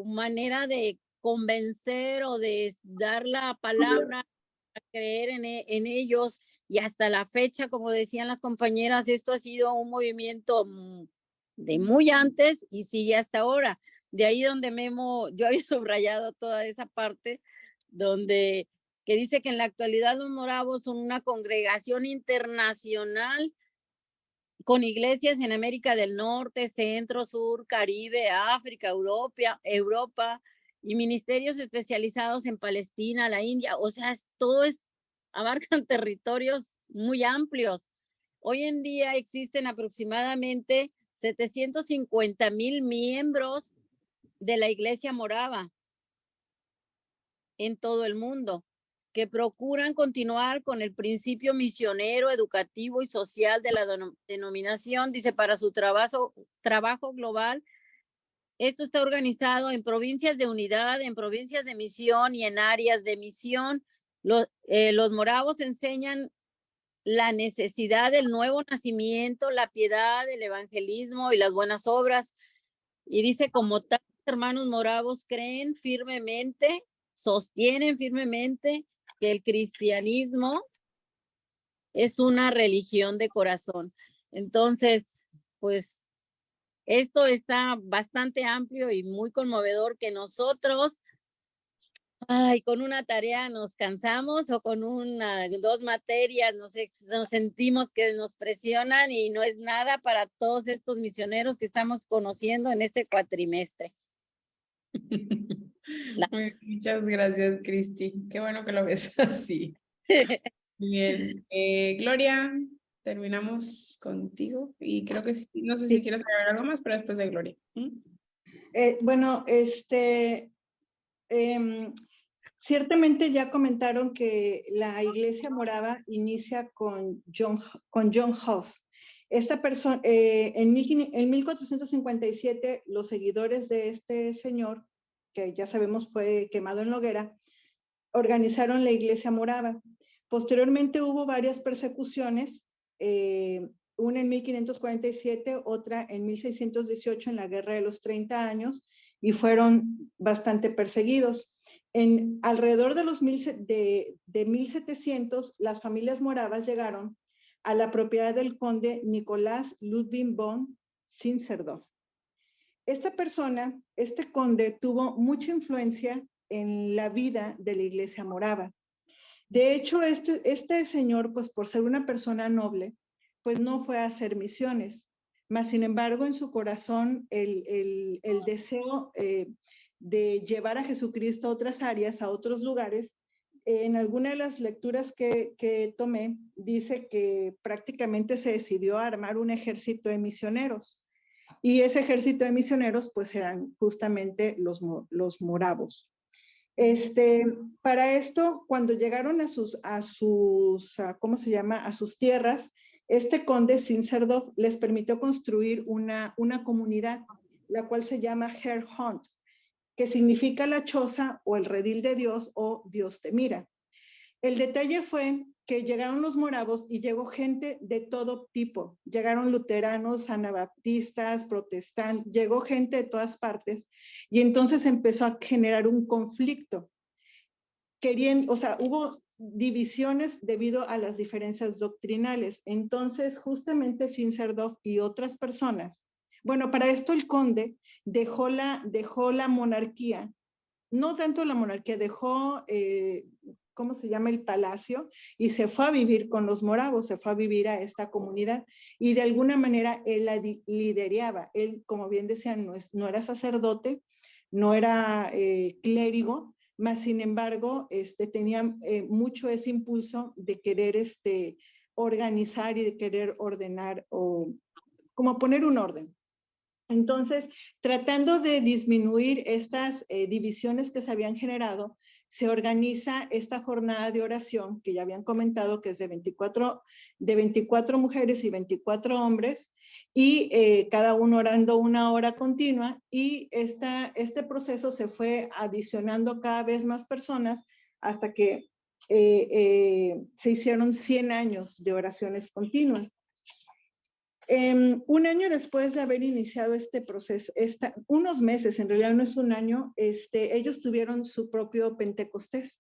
manera de convencer o de dar la palabra, a creer en ellos, y hasta la fecha, como decían las compañeras, esto ha sido un movimiento de muy antes y sigue hasta ahora. De ahí donde yo había subrayado toda esa parte donde que dice que en la actualidad los moravos son una congregación internacional con iglesias en América del Norte, Centro, Sur, Caribe, África, Europa y ministerios especializados en Palestina, la India, o sea, abarcan territorios muy amplios. Hoy en día existen aproximadamente 750,000 miembros de la Iglesia Morava en todo el mundo, que procuran continuar con el principio misionero, educativo y social de la denominación. Dice, para su trabajo global, esto está organizado en provincias de unidad, en provincias de misión y en áreas de misión. Los moravos enseñan la necesidad del nuevo nacimiento, la piedad, el evangelismo y las buenas obras. Y dice, como tal, hermanos moravos creen firmemente, sostienen firmemente que el cristianismo es una religión de corazón. Entonces, pues esto está bastante amplio y muy conmovedor, que nosotros, con una tarea nos cansamos, o con dos materias nos sentimos que nos presionan, y no es nada para todos estos misioneros que estamos conociendo en este cuatrimestre. Muchas gracias, Cristi. Qué bueno que lo ves así. Bien. Gloria, terminamos contigo y creo que sí, no sé si quieres agregar algo más, pero después de Gloria. Bueno, ciertamente ya comentaron que la Iglesia Morava inicia con John Huss. Esta persona, en 1457, los seguidores de este señor, que ya sabemos fue quemado en la hoguera, organizaron la Iglesia Morava. Posteriormente hubo varias persecuciones, una en 1547, otra en 1618 en la Guerra de los 30 años, y fueron bastante perseguidos. Alrededor de 1700, las familias moravas llegaron a la propiedad del conde Nicolás Ludwig von Zinzendorf. Este conde tuvo mucha influencia en la vida de la Iglesia Morava. De hecho, este señor, pues por ser una persona noble, pues no fue a hacer misiones, mas sin embargo en su corazón el deseo de llevar a Jesucristo a otras áreas, a otros lugares, en alguna de las lecturas que tomé, dice que prácticamente se decidió armar un ejército de misioneros. Y ese ejército de misioneros, pues eran justamente los moravos. Para esto, cuando llegaron a sus ¿cómo se llama? A sus tierras, este conde Zinzendorf les permitió construir una comunidad, la cual se llama Herr Hunt, que significa la choza o el redil de Dios o Dios te mira. El detalle fue que llegaron los moravos y llegó gente de todo tipo. Llegaron luteranos, anabaptistas, protestantes, llegó gente de todas partes y entonces empezó a generar un conflicto. Hubo divisiones debido a las diferencias doctrinales. Entonces, justamente Zinzendorf y otras personas, bueno, para esto el conde dejó la monarquía, no tanto la monarquía, dejó, ¿cómo se llama? El palacio, y se fue a vivir con los moravos, se fue a vivir a esta comunidad, y de alguna manera él la lideraba. Él, como bien decían, no era sacerdote, no era clérigo, mas sin embargo, tenía mucho ese impulso de querer organizar y de querer ordenar, o como poner un orden. Entonces, tratando de disminuir estas divisiones que se habían generado, se organiza esta jornada de oración, que ya habían comentado que es de 24 mujeres y 24 hombres, y cada uno orando una hora continua, y este proceso se fue adicionando cada vez más personas hasta que se hicieron 100 años de oraciones continuas. Un año después de haber iniciado este proceso, unos meses, en realidad no es un año, ellos tuvieron su propio Pentecostés.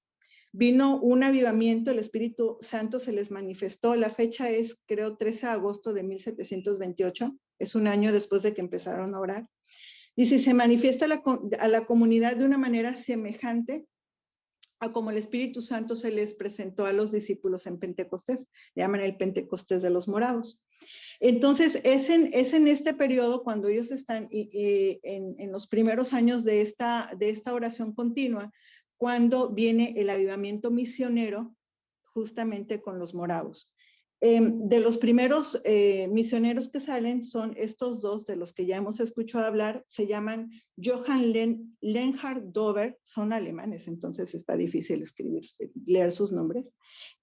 Vino un avivamiento, el Espíritu Santo se les manifestó. La fecha es, creo, 13 de agosto de 1728. Es un año después de que empezaron a orar. Dice, se manifiesta a la comunidad de una manera semejante a como el Espíritu Santo se les presentó a los discípulos en Pentecostés. Le llaman el Pentecostés de los moravos. Entonces, es en este periodo cuando ellos están en los primeros años de esta oración continua, cuando viene el avivamiento misionero justamente con los moravos. De los primeros misioneros que salen son estos dos de los que ya hemos escuchado hablar, se llaman Johann Leonhard Dover, son alemanes, entonces está difícil leer sus nombres,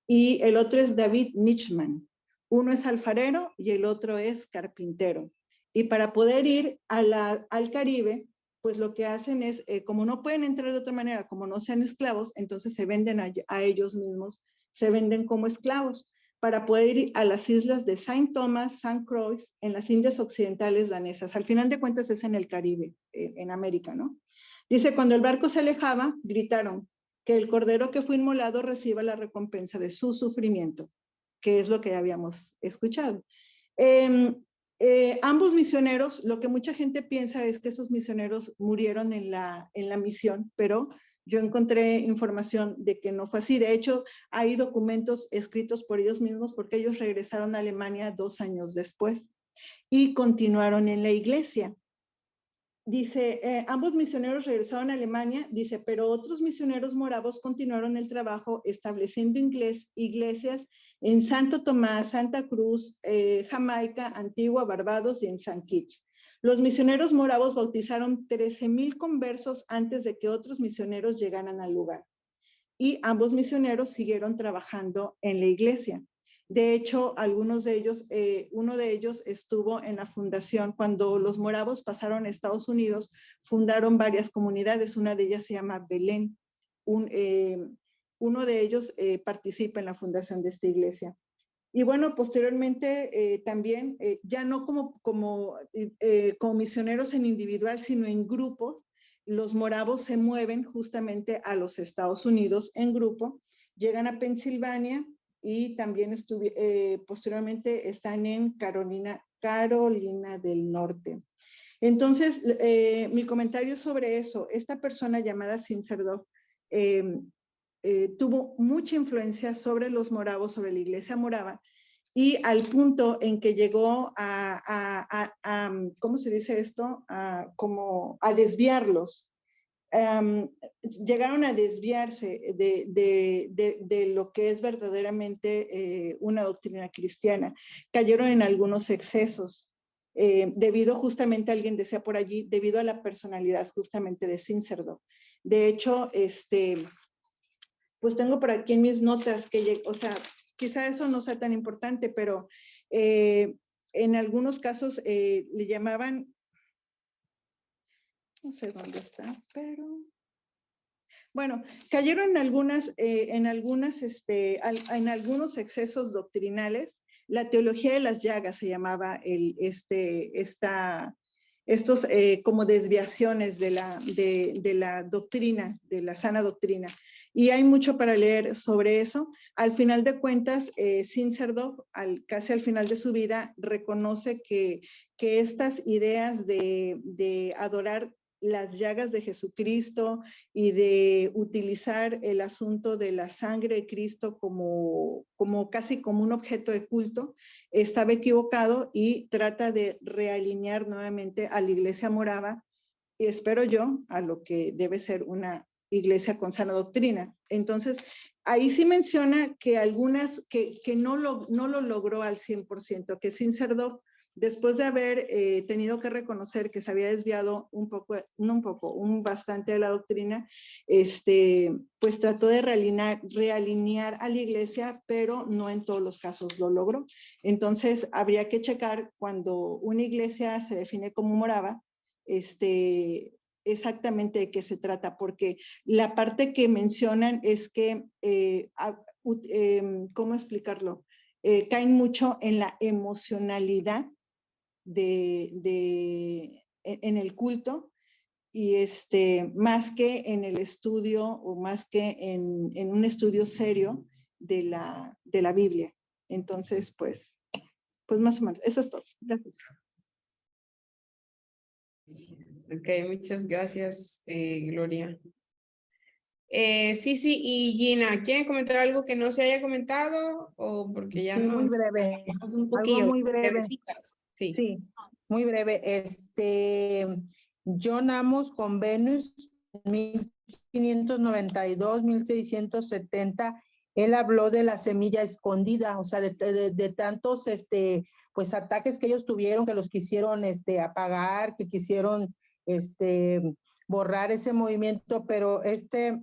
y el otro es David Nichtmann. Uno es alfarero y el otro es carpintero. Y para poder ir al Caribe, pues lo que hacen es, como no pueden entrar de otra manera, como no sean esclavos, entonces se venden a ellos mismos, se venden como esclavos, para poder ir a las islas de Saint Thomas, St. Croix, en las Indias Occidentales danesas. Al final de cuentas es en el Caribe, en América, ¿no? Dice, cuando el barco se alejaba, gritaron que el cordero que fue inmolado reciba la recompensa de su sufrimiento, que es lo que habíamos escuchado. Ambos misioneros, lo que mucha gente piensa es que esos misioneros murieron en la misión, pero yo encontré información de que no fue así. De hecho, hay documentos escritos por ellos mismos porque ellos regresaron a Alemania 2 años después y continuaron en la iglesia. Dice, ambos misioneros regresaron a Alemania, dice, pero otros misioneros moravos continuaron el trabajo estableciendo iglesias en Santo Tomás, Santa Cruz, Jamaica, Antigua, Barbados y en San Kitts. Los misioneros moravos bautizaron 13,000 conversos antes de que otros misioneros llegaran al lugar. Y ambos misioneros siguieron trabajando en la iglesia. De hecho, algunos de ellos, uno de ellos estuvo en la fundación. Cuando los moravos pasaron a Estados Unidos, fundaron varias comunidades. Una de ellas se llama Belén. Uno de ellos participa en la fundación de esta iglesia. Y bueno, posteriormente también, ya no como misioneros en individual, sino en grupo, los moravos se mueven justamente a los Estados Unidos en grupo, llegan a Pensilvania y también posteriormente están en Carolina del Norte. Entonces, mi comentario sobre eso, esta persona llamada Zinzendorf tuvo mucha influencia sobre los moravos, sobre la iglesia morava, y al punto en que llegó ¿cómo se dice esto? Como a desviarlos. llegaron a desviarse de lo que es verdaderamente una doctrina cristiana. Cayeron en algunos excesos, debido justamente, alguien decía por allí, debido a la personalidad justamente de Zinzendorf. De hecho, pues tengo por aquí en mis notas que, o sea, quizá eso no sea tan importante, pero en algunos casos le llamaban, no sé dónde está, pero bueno, cayeron en algunos excesos doctrinales. La teología de las llagas se llamaba estos como desviaciones de la doctrina, de la sana doctrina. Y hay mucho para leer sobre eso. Al final de cuentas, Zinzendorf, casi al final de su vida, reconoce que estas ideas de adorar las llagas de Jesucristo y de utilizar el asunto de la sangre de Cristo como casi como un objeto de culto, estaba equivocado y trata de realinear nuevamente a la iglesia morava, y espero yo, a lo que debe ser una iglesia con sana doctrina. Entonces, ahí sí menciona que algunas, que no lo logró al 100%, que Zinzendorf, después de haber tenido que reconocer que se había desviado bastante de la doctrina, pues trató de realinear a la iglesia, pero no en todos los casos lo logró. Entonces, habría que checar cuando una iglesia se define como morava, exactamente de qué se trata, porque la parte que mencionan es que, ¿cómo explicarlo? Caen mucho en la emocionalidad en el culto, y más que en el estudio o más que en un estudio serio de la Biblia. Entonces, pues más o menos, eso es todo. Gracias. Ok, muchas gracias, Gloria. Sí, y Gina, ¿quieren comentar algo que no se haya comentado o porque ya muy breve, algo muy breve. Sí, muy breve. John Amos con Venus, 1592, 1670, él habló de la semilla escondida, o sea, de tantos pues ataques que ellos tuvieron, que los quisieron apagar, que quisieron borrar ese movimiento, pero este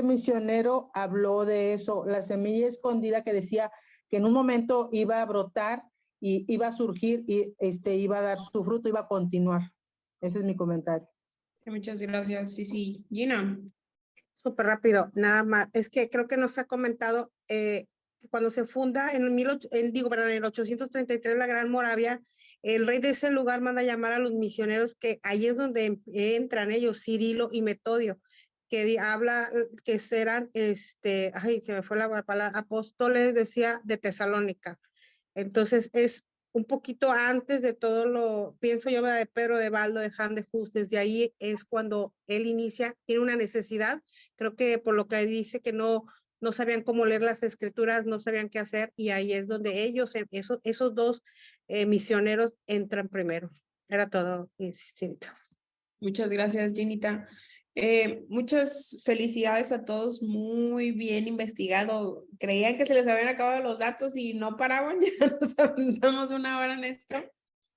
misionero habló de eso, la semilla escondida, que decía que en un momento iba a brotar y iba a surgir y iba a dar su fruto, iba a continuar. Ese es mi comentario. Muchas gracias. Sí, Gina. Súper rápido, nada más. Es que creo que nos ha comentado cuando se funda en el 833 la Gran Moravia, el rey de ese lugar manda a llamar a los misioneros, que ahí es donde entran ellos, Cirilo y Metodio, que habla que serán, se me fue la palabra, apóstoles, decía, de Tesalónica. Entonces es un poquito antes de todo pienso yo, de Pedro de Baldo, de Juan de Hus, desde ahí es cuando él inicia, tiene una necesidad, creo que por lo que dice que no sabían cómo leer las escrituras, no sabían qué hacer, y ahí es donde ellos, esos dos misioneros entran primero. Era todo, Ginita. Muchas gracias, Ginita. Muchas felicidades a todos, muy bien investigado. Creían que se les habían acabado los datos y no paraban, ya nos aventamos una hora en esto,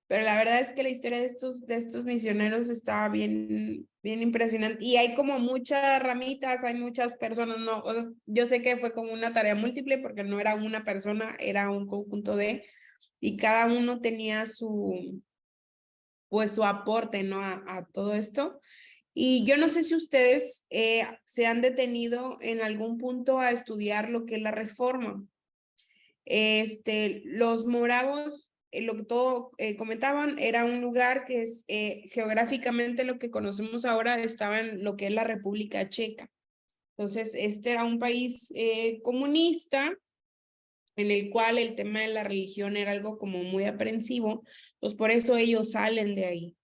pero la verdad es que la historia de estos misioneros está bien impresionante, y hay como muchas ramitas, hay muchas personas, no, o sea, yo sé que fue como una tarea múltiple porque no era una persona, era un conjunto y cada uno tenía su aporte, ¿no? a todo esto. Y yo no sé si ustedes se han detenido en algún punto a estudiar lo que es la Reforma. Los moravos, lo que todos comentaban, era un lugar que es geográficamente lo que conocemos ahora, estaba en lo que es la República Checa. Entonces, era un país comunista en el cual el tema de la religión era algo como muy aprensivo, pues por eso ellos salen de ahí,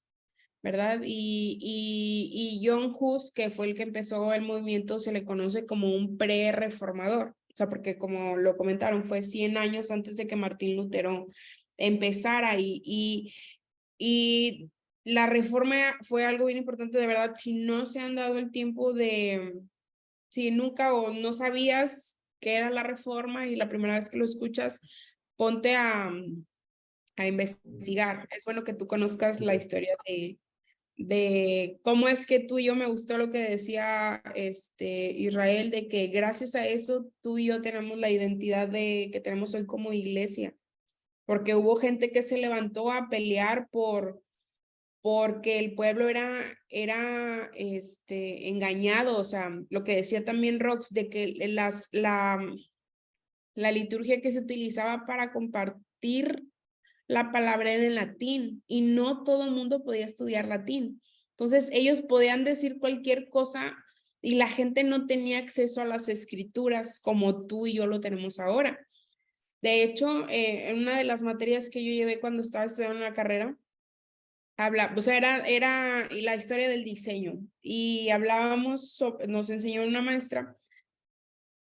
¿verdad? Y John Hus, que fue el que empezó el movimiento, se le conoce como un pre-reformador, o sea, porque como lo comentaron, fue 100 años antes de que Martín Lutero empezara, y la reforma fue algo bien importante, de verdad. Si no se han dado el tiempo si nunca o no sabías qué era la reforma y la primera vez que lo escuchas, ponte a investigar. Es bueno que tú conozcas la historia de cómo es que tú y yo, me gustó lo que decía Israel, de que gracias a eso tú y yo tenemos la identidad que tenemos hoy como iglesia, porque hubo gente que se levantó a pelear porque el pueblo era engañado. O sea, lo que decía también Rox, de que la liturgia que se utilizaba para compartir la palabra era en latín y no todo el mundo podía estudiar latín. Entonces ellos podían decir cualquier cosa y la gente no tenía acceso a las escrituras como tú y yo lo tenemos ahora. De hecho, en una de las materias que yo llevé cuando estaba estudiando la carrera, o sea, era la historia del diseño, y nos enseñó una maestra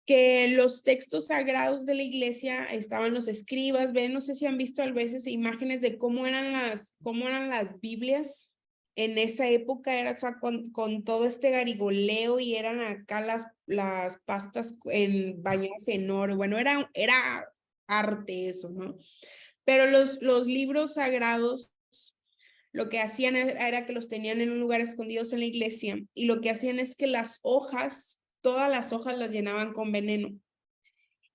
que los textos sagrados de la iglesia estaban los escribas. No sé si han visto a veces imágenes de cómo eran las Biblias en esa época. Era, o sea, con todo este garigoleo, y eran acá las pastas bañadas en oro. Bueno, era arte eso, ¿no? Pero los libros sagrados, lo que hacían era que los tenían en un lugar escondidos en la iglesia, y lo que hacían es que todas las hojas las llenaban con veneno.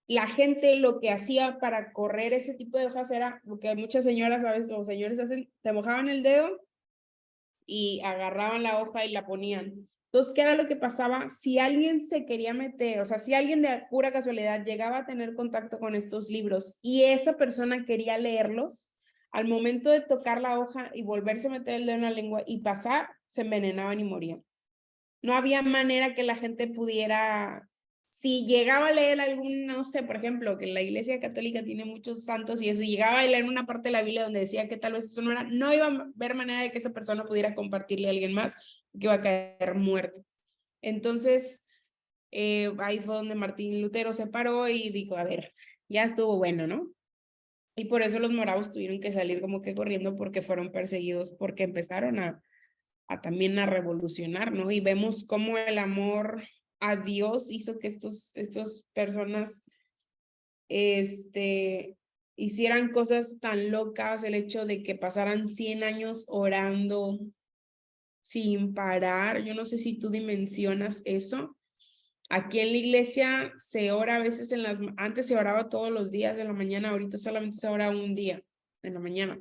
La gente lo que hacía para correr ese tipo de hojas era lo que muchas señoras a veces o señores hacen: te mojaban el dedo y agarraban la hoja y la ponían. Entonces, ¿qué era lo que pasaba? Si alguien se quería meter, o sea, si alguien de pura casualidad llegaba a tener contacto con estos libros y esa persona quería leerlos, al momento de tocar la hoja y volverse a meter el dedo en la lengua y pasar, se envenenaban y morían. No había manera que la gente pudiera, si llegaba a leer algún, no sé, por ejemplo, que la Iglesia Católica tiene muchos santos y eso, y llegaba a leer una parte de la Biblia donde decía que tal vez eso no iba a haber manera de que esa persona pudiera compartirle a alguien más, que iba a caer muerto. Entonces, ahí fue donde Martín Lutero se paró y dijo: a ver, ya estuvo bueno, ¿no? Y por eso los moravos tuvieron que salir como que corriendo, porque fueron perseguidos, porque empezaron también a revolucionar, ¿no? Y vemos cómo el amor a Dios hizo que estos personas hicieran cosas tan locas. El hecho de que pasaran 100 años orando sin parar. Yo no sé si tú dimensionas eso. Aquí en la iglesia se ora a veces antes se oraba todos los días de la mañana, ahorita solamente se ora un día en la mañana.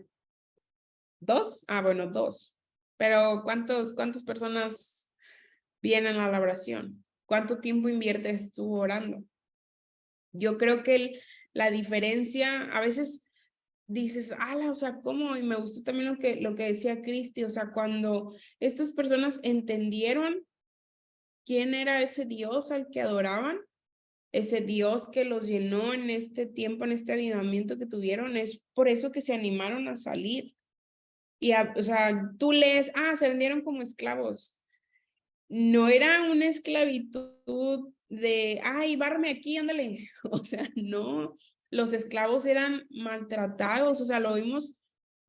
¿2? Bueno, 2. Pero ¿cuántas personas vienen a la oración? ¿Cuánto tiempo inviertes tú orando? Yo creo que la diferencia, a veces dices: o sea, ¿cómo? Y me gustó también lo que decía Cristi, o sea, cuando estas personas entendieron quién era ese Dios al que adoraban, ese Dios que los llenó en este tiempo, en este avivamiento que tuvieron, es por eso que se animaron a salir. Y, o sea, tú lees: se vendieron como esclavos. No era una esclavitud de: bárrame aquí, ándale. O sea, no, los esclavos eran maltratados. O sea, lo vimos,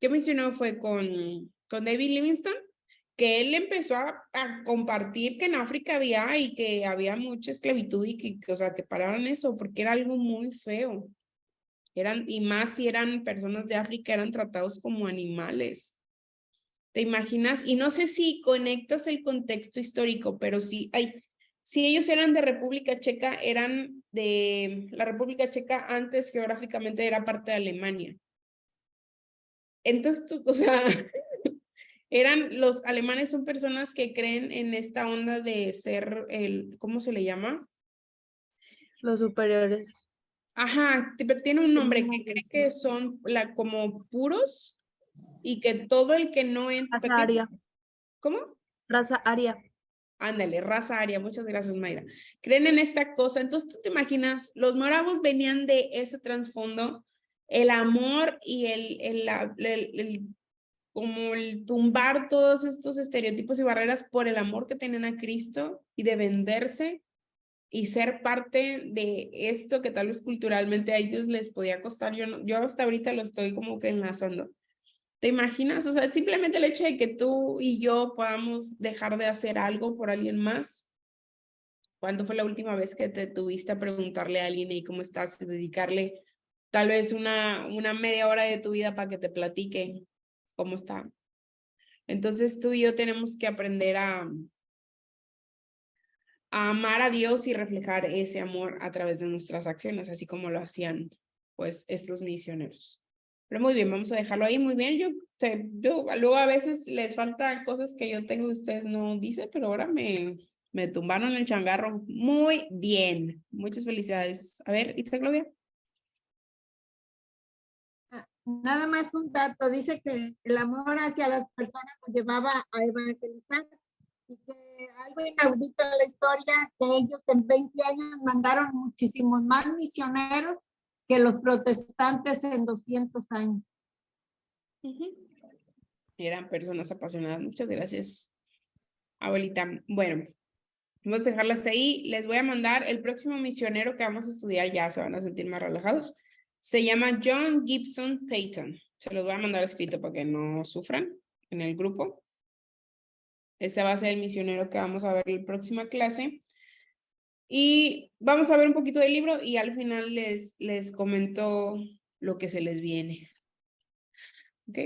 ¿qué mencionó? Fue con David Livingstone, que él empezó a compartir que en África había mucha esclavitud y que, o sea, que pararan eso, porque era algo muy feo. Y más si eran personas de África, eran tratados como animales. ¿Te imaginas? Y no sé si conectas el contexto histórico, pero si ellos eran de República Checa, la República Checa antes geográficamente era parte de Alemania. Entonces, o sea, los alemanes son personas que creen en esta onda de ser ¿cómo se le llama? Los superiores. Ajá, pero tiene un nombre, que cree que son como puros, y que todo el que no entra... Raza aria. ¿Cómo? Raza aria. Ándale, raza aria. Muchas gracias, Mayra. Creen en esta cosa. Entonces, tú te imaginas, los moravos venían de ese trasfondo, el amor y como el tumbar todos estos estereotipos y barreras por el amor que tenían a Cristo, y de venderse y ser parte de esto que tal vez culturalmente a ellos les podía costar. Yo hasta ahorita lo estoy como que enlazando. ¿Te imaginas? O sea, simplemente el hecho de que tú y yo podamos dejar de hacer algo por alguien más. ¿Cuándo fue la última vez que te tuviste a preguntarle a alguien y cómo estás y dedicarle tal vez una media hora de tu vida para que te platique cómo está? Entonces tú y yo tenemos que aprender a amar a Dios y reflejar ese amor a través de nuestras acciones, así como lo hacían pues estos misioneros. Pero muy bien, vamos a dejarlo ahí. Muy bien, yo luego a veces les faltan cosas que yo tengo y ustedes no dicen, pero ahora me tumbaron el changarro. Muy bien, muchas felicidades. A ver, Itza Claudia. Nada más un dato, dice que el amor hacia las personas nos llevaba a evangelizar y que algo inaudito en la historia, que ellos en 20 años mandaron muchísimos más misioneros que los protestantes en 200 años. Eran personas apasionadas. Muchas gracias, abuelita. Bueno, vamos a dejarlas ahí. Les voy a mandar el próximo misionero que vamos a estudiar, ya se van a sentir más relajados. Se llama John Gibson Payton. Se los voy a mandar escrito para que no sufran en el grupo. Ese va a ser el misionero que vamos a ver en la próxima clase. Y vamos a ver un poquito del libro y al final les comento lo que se les viene. ¿Ok?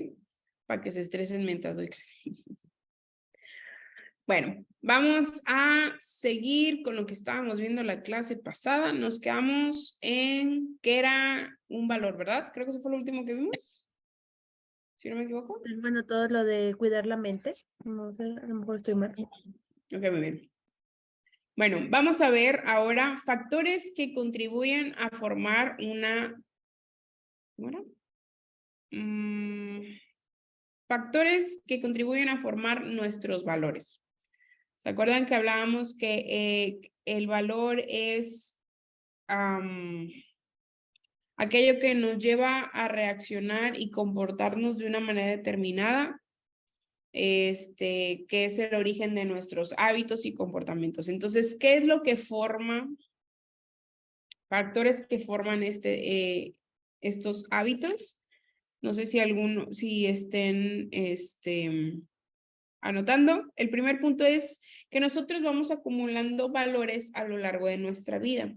Para que se estresen mientras doy clase. Bueno, vamos a seguir con lo que estábamos viendo la clase pasada. Nos quedamos en que era un valor, ¿verdad? Creo que eso fue lo último que vimos. Si no me equivoco. Bueno, todo lo de cuidar la mente. No sé, a lo mejor estoy mal. Ok, muy bien. Bueno, vamos a ver ahora factores que contribuyen a formar una... ¿Cómo era? Factores que contribuyen a formar nuestros valores. ¿Se acuerdan que hablábamos que el valor es aquello que nos lleva a reaccionar y comportarnos de una manera determinada? Que es el origen de nuestros hábitos y comportamientos. Entonces, ¿qué es lo que forma? Factores que forman estos hábitos. No sé si estén anotando. El primer punto es que nosotros vamos acumulando valores a lo largo de nuestra vida.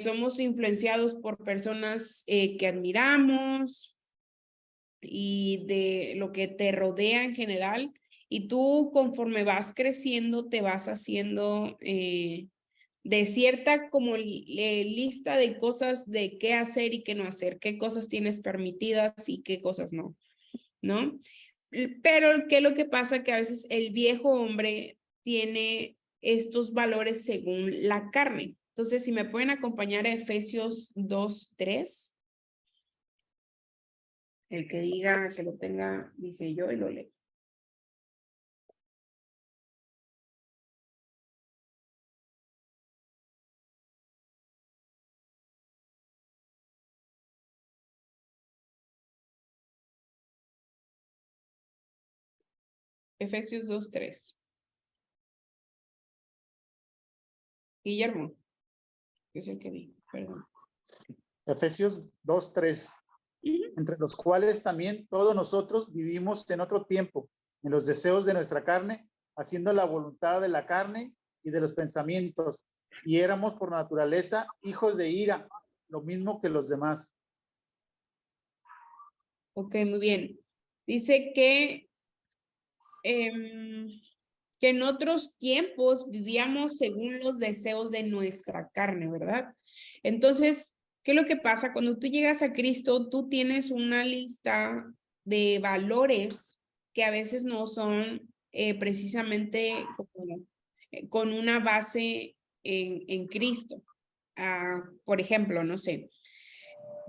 Somos influenciados por personas que admiramos y de lo que te rodea en general. Y tú, conforme vas creciendo, te vas haciendo de cierta como lista de cosas de qué hacer y qué no hacer, qué cosas tienes permitidas y qué cosas no, ¿no? Pero ¿qué es lo que pasa? Que a veces el viejo hombre tiene estos valores según la carne. Entonces, si me pueden acompañar a Efesios 2:3. El que diga que lo tenga, dice yo y lo leo. Efesios 2:3. Guillermo, que es el que vi, perdón. Efesios 2:3. Entre los cuales también todos nosotros vivimos en otro tiempo, en los deseos de nuestra carne, haciendo la voluntad de la carne y de los pensamientos, y éramos por naturaleza hijos de ira, lo mismo que los demás. Ok, muy bien. Dice que en otros tiempos vivíamos según los deseos de nuestra carne, ¿verdad? Entonces, ¿qué es lo que pasa? Cuando tú llegas a Cristo, tú tienes una lista de valores que a veces no son precisamente con una base en Cristo. Por ejemplo, no sé,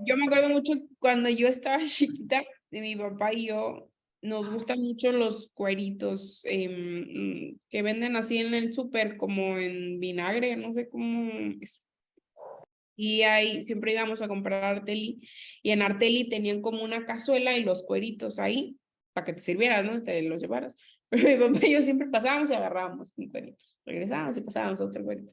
yo me acuerdo mucho cuando yo estaba chiquita, de mi papá y yo, nos gustan mucho los cueritos que venden así en el súper como en vinagre, no sé cómo es. Y ahí siempre íbamos a comprar Arteli y en Arteli tenían como una cazuela y los cueritos ahí para que te sirvieras, ¿no? Te los llevaras. Pero mi papá y yo siempre pasábamos y agarrábamos un cuerito. Regresábamos y pasábamos otro cuerito.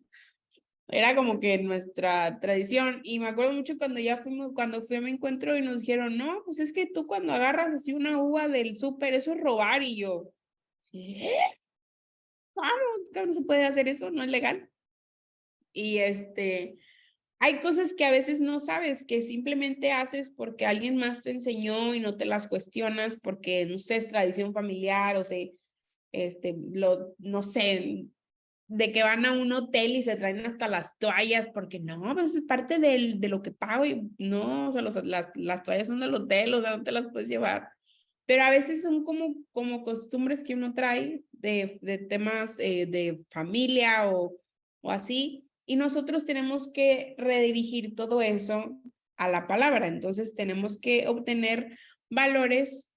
Era como que nuestra tradición. Y me acuerdo mucho cuando fui a mi encuentro y nos dijeron, no, pues es que tú cuando agarras así una uva del súper, eso es robar. Y yo, ¿qué? ¿Cómo no se puede hacer eso? ¿No es legal? Y hay cosas que a veces no sabes, que simplemente haces porque alguien más te enseñó y no te las cuestionas porque, no sé, es tradición familiar o sea, no sé, de que van a un hotel y se traen hasta las toallas porque no, pues es parte de lo que pago y no, o sea, las toallas son del hotel, o sea, no te las puedes llevar. Pero a veces son como costumbres que uno trae de temas de familia o así, y nosotros tenemos que redirigir todo eso a la palabra. Entonces tenemos que obtener valores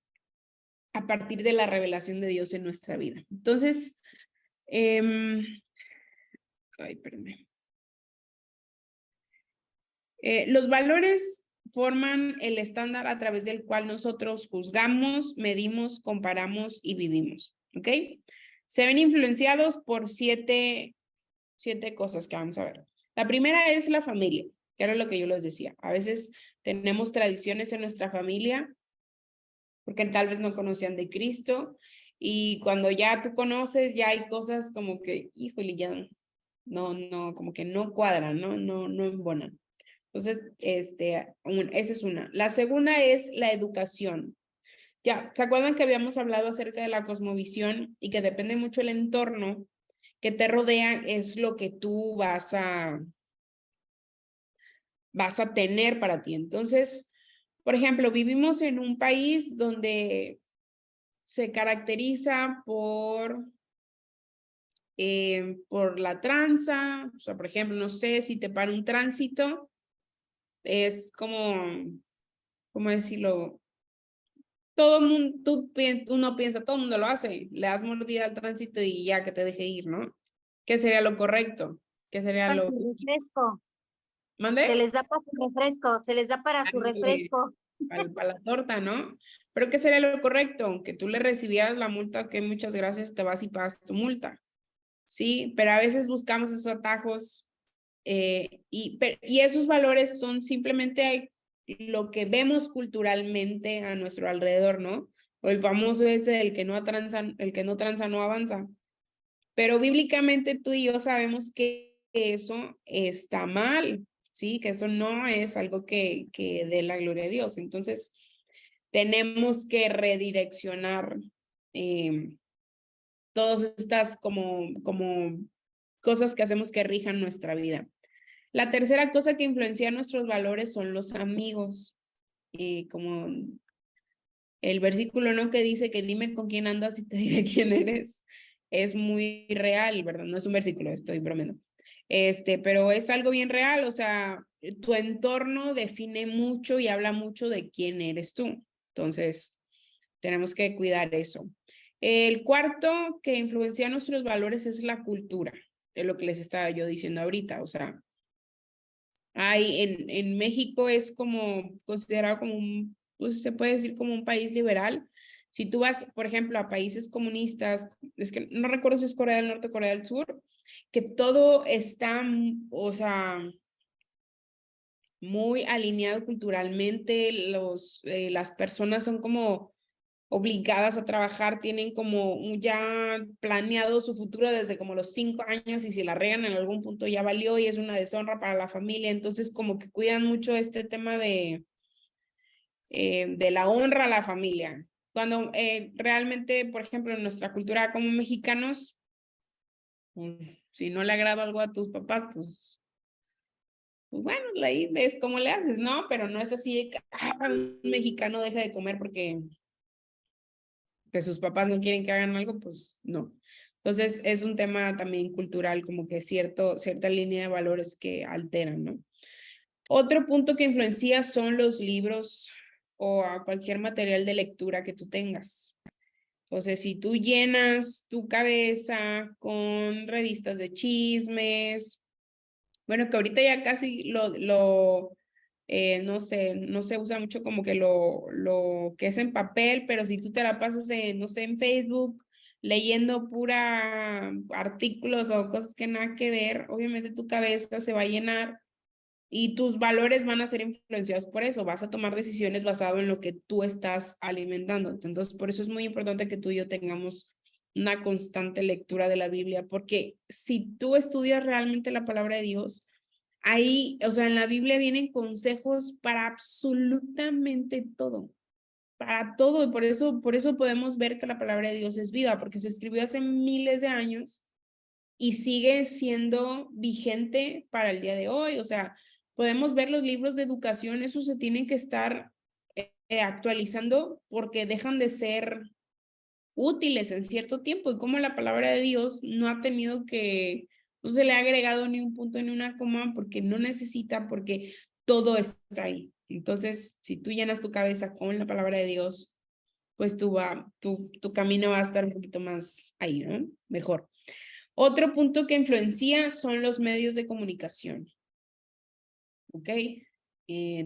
a partir de la revelación de Dios en nuestra vida. Entonces, espérame. Los valores forman el estándar a través del cual nosotros juzgamos, medimos, comparamos y vivimos, ¿ok? Se ven influenciados por siete cosas que vamos a ver. La primera es la familia, que era lo que yo les decía. A veces tenemos tradiciones en nuestra familia porque tal vez no conocían de Cristo y cuando ya tú conoces, ya hay cosas como que, híjole, ya no, como que no cuadran, no embonan. Entonces, esa es una. La segunda es la educación. Ya, ¿se acuerdan que habíamos hablado acerca de la cosmovisión y que depende mucho el entorno que te rodea es lo que tú vas a tener para ti? Entonces, por ejemplo, vivimos en un país donde se caracteriza por la tranza, o sea, por ejemplo, no sé, si te para un tránsito, es como, ¿cómo decirlo? Todo el mundo, uno piensa, todo el mundo lo hace, le das mordida al tránsito y ya que te deje ir, ¿no? ¿Qué sería lo correcto? ¿Qué sería Para lo... su refresco. ¿Mande? Se les da para su refresco, se les da para su refresco. Para la torta, ¿no? Pero ¿qué sería lo correcto? Que tú le recibieras la multa, que muchas gracias, te vas y pagas tu multa. Sí, pero a veces buscamos esos atajos y esos valores son simplemente lo que vemos culturalmente a nuestro alrededor, ¿no? O el famoso ese, el que no tranza no avanza. Pero bíblicamente tú y yo sabemos que eso está mal, ¿sí? Que eso no es algo que dé la gloria a Dios. Entonces, tenemos que redireccionar todas estas como cosas que hacemos que rijan nuestra vida. La tercera cosa que influencia nuestros valores son los amigos. Como el versículo, ¿no? Que dice que dime con quién andas y te diré quién eres. Es muy real, ¿verdad? No es un versículo, estoy bromeando. Pero es algo bien real, o sea, tu entorno define mucho y habla mucho de quién eres tú. Entonces, tenemos que cuidar eso. El cuarto que influencia nuestros valores es la cultura, de lo que les estaba yo diciendo ahorita, o sea, en México es como considerado como pues se puede decir como un país liberal. Si tú vas, por ejemplo, a países comunistas, es que no recuerdo si es Corea del Norte o Corea del Sur, que todo está, o sea, muy alineado culturalmente, las personas son como obligadas a trabajar, tienen como ya planeado su futuro desde como los 5 años y si la regan en algún punto ya valió y es una deshonra para la familia, entonces como que cuidan mucho este tema de la honra a la familia. Cuando realmente, por ejemplo, en nuestra cultura como mexicanos, pues, si no le agrada algo a tus papás, pues bueno, ahí ves cómo le haces, ¿no? Pero no es así de que un mexicano deja de comer porque que sus papás no quieren que hagan algo, pues no. Entonces es un tema también cultural, como que cierta línea de valores que alteran, ¿no? Otro punto que influencia son los libros o a cualquier material de lectura que tú tengas. Entonces, si tú llenas tu cabeza con revistas de chismes, bueno, que ahorita ya casi no se usa mucho como que lo que es en papel, pero si tú te la pasas no sé, en Facebook leyendo pura artículos o cosas que nada que ver, obviamente tu cabeza se va a llenar y tus valores van a ser influenciados por eso. Vas a tomar decisiones basado en lo que tú estás alimentando. Entonces, por eso es muy importante que tú y yo tengamos una constante lectura de la Biblia, porque si tú estudias realmente la palabra de Dios, ahí, o sea, en la Biblia vienen consejos para absolutamente todo, para todo. Y por eso podemos ver que la palabra de Dios es viva, porque se escribió hace miles de años y sigue siendo vigente para el día de hoy. O sea, podemos ver los libros de educación, esos se tienen que estar actualizando porque dejan de ser útiles en cierto tiempo, y como la palabra de Dios no ha tenido que, no se le ha agregado ni un punto ni una coma porque no necesita, porque todo está ahí. Entonces, si tú llenas tu cabeza con la palabra de Dios, pues tu camino va a estar un poquito más ahí, ¿no? Mejor. Otro punto que influencia son los medios de comunicación. ¿Ok?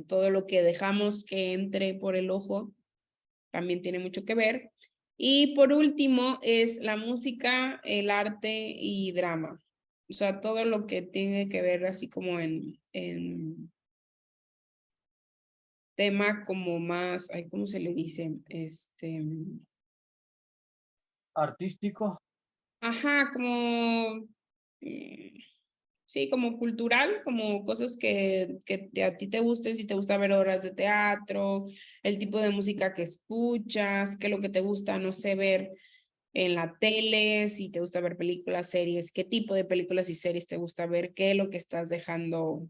Todo lo que dejamos que entre por el ojo también tiene mucho que ver. Y por último es la música, el arte y drama. O sea, todo lo que tiene que ver así como en tema como más, ay, ¿cómo se le dice? Artístico. Ajá, como, sí, como cultural, como cosas que a ti te gusten, si te gusta ver obras de teatro, el tipo de música que escuchas, qué es lo que te gusta, no sé, ver en la tele, si te gusta ver películas, series, qué tipo de películas y series te gusta ver, qué es lo que estás dejando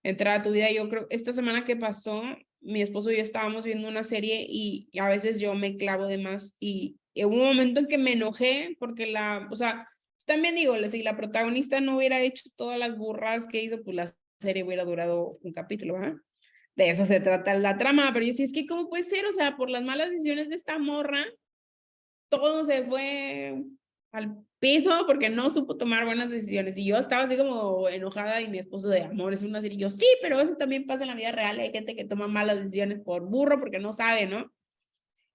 entrar a tu vida. Yo creo, esta semana que pasó, mi esposo y yo estábamos viendo una serie y a veces yo me clavo de más y hubo un momento en que me enojé porque o sea, también digo, si la protagonista no hubiera hecho todas las burras que hizo, pues la serie hubiera durado un capítulo, ¿verdad? De eso se trata la trama, pero yo sí, es que ¿cómo puede ser? O sea, por las malas decisiones de esta morra, todo se fue al piso porque no supo tomar buenas decisiones. Y yo estaba así como enojada y mi esposo de amor, es una serie. Y yo, sí, pero eso también pasa en la vida real. Hay gente que toma malas decisiones por burro porque no sabe, ¿no?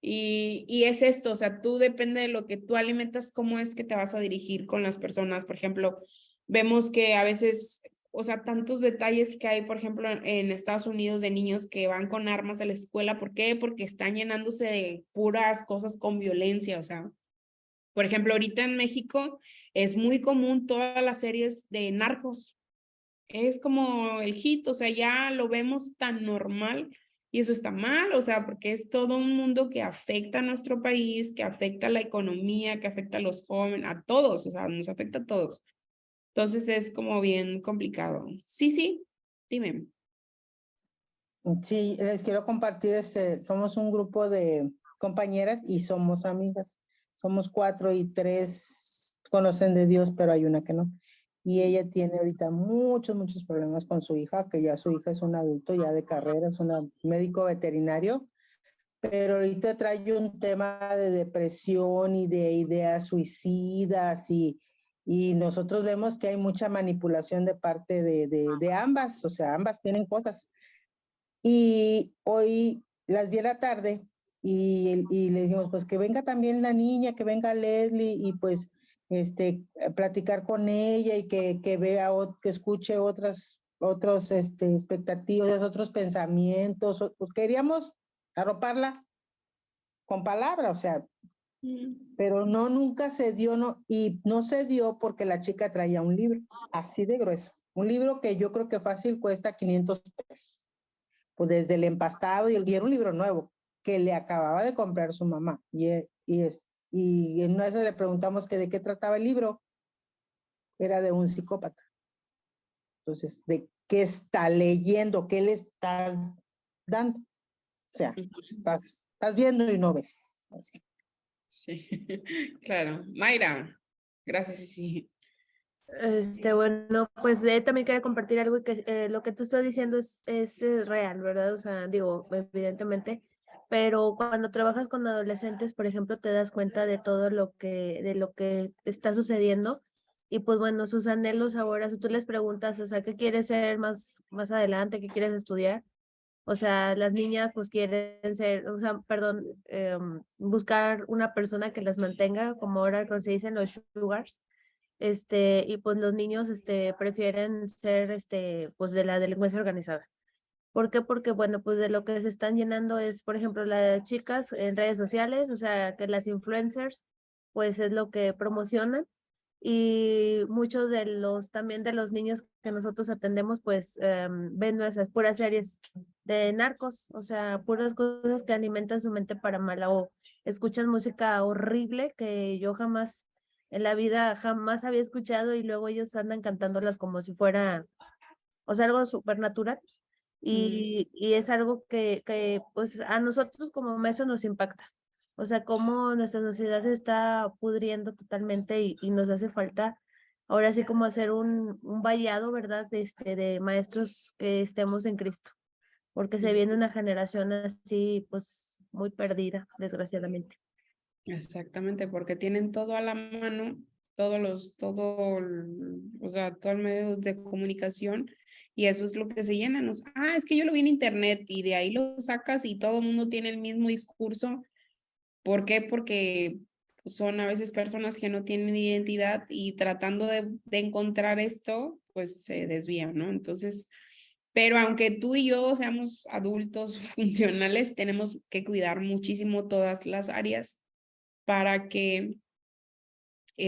Y es esto, o sea, tú depende de lo que tú alimentas, cómo es que te vas a dirigir con las personas. Por ejemplo, vemos que a veces, o sea, tantos detalles que hay, por ejemplo, en Estados Unidos de niños que van con armas a la escuela. ¿Por qué? Porque están llenándose de puras cosas con violencia. O sea, por ejemplo, ahorita en México es muy común todas las series de narcos. Es como el hit, o sea, ya lo vemos tan normal y eso está mal, o sea, porque es todo un mundo que afecta a nuestro país, que afecta a la economía, que afecta a los jóvenes, a todos, o sea, nos afecta a todos. Entonces es como bien complicado. Sí, dime. Sí, les quiero compartir, somos un grupo de compañeras y somos amigas. Somos 4 y 3 conocen de Dios, pero hay una que no. Y ella tiene ahorita muchos problemas con su hija, que ya su hija es un adulto ya de carrera, es un médico veterinario, pero ahorita trae un tema de depresión y de ideas suicidas y nosotros vemos que hay mucha manipulación de parte de ambas, o sea, ambas tienen cosas. Y hoy las vi a la tarde y le dijimos, pues que venga también la niña, que venga Leslie y pues platicar con ella y que vea, que escuche otras expectativas, otros pensamientos. Pues queríamos arroparla con palabras, o sea, pero nunca se dio, y no se dio porque la chica traía un libro así de grueso, un libro que yo creo que fácil cuesta 500 pesos. Pues desde el empastado y era un libro nuevo que le acababa de comprar su mamá. Y en una vez le preguntamos que de qué trataba el libro. Era de un psicópata. Entonces, ¿de qué está leyendo? ¿Qué le estás dando? O sea, estás viendo y no ves. Sí, claro. Mayra, gracias, sí. Bueno, pues también quería compartir algo que lo que tú estás diciendo es real, ¿verdad? O sea, digo, evidentemente, pero cuando trabajas con adolescentes, por ejemplo, te das cuenta de todo de lo que está sucediendo y pues bueno, sus anhelos ahora, si tú les preguntas, o sea, ¿qué quieres ser más adelante? ¿Qué quieres estudiar? O sea, las niñas pues quieren ser, o sea, perdón, buscar una persona que las mantenga, como ahora se dicen los sugars, y pues los niños, prefieren ser, pues de la delincuencia organizada. ¿Por qué? Porque, bueno, pues de lo que se están llenando es, por ejemplo, las chicas en redes sociales, o sea, que las influencers, pues es lo que promocionan. Y muchos de también de los niños que nosotros atendemos, pues ven esas puras series de narcos, o sea, puras cosas que alimentan su mente para mal, o escuchan música horrible que yo jamás en la vida jamás había escuchado, y luego ellos andan cantándolas como si fuera, o sea, algo supernatural. Y es algo que pues a nosotros como maestros nos impacta. O sea, cómo nuestra sociedad se está pudriendo totalmente, y nos hace falta ahora sí como hacer un vallado, ¿verdad? De maestros que estemos en Cristo, porque se viene una generación así pues muy perdida, desgraciadamente. Exactamente, porque tienen todo a la mano, o sea, todo el medio de comunicación, y eso es lo que se llenan. Es que yo lo vi en internet, y de ahí lo sacas y todo el mundo tiene el mismo discurso. ¿Por qué? Porque son a veces personas que no tienen identidad, y tratando de encontrar esto, pues se desvían, ¿no? Entonces, pero aunque tú y yo seamos adultos funcionales, tenemos que cuidar muchísimo todas las áreas para que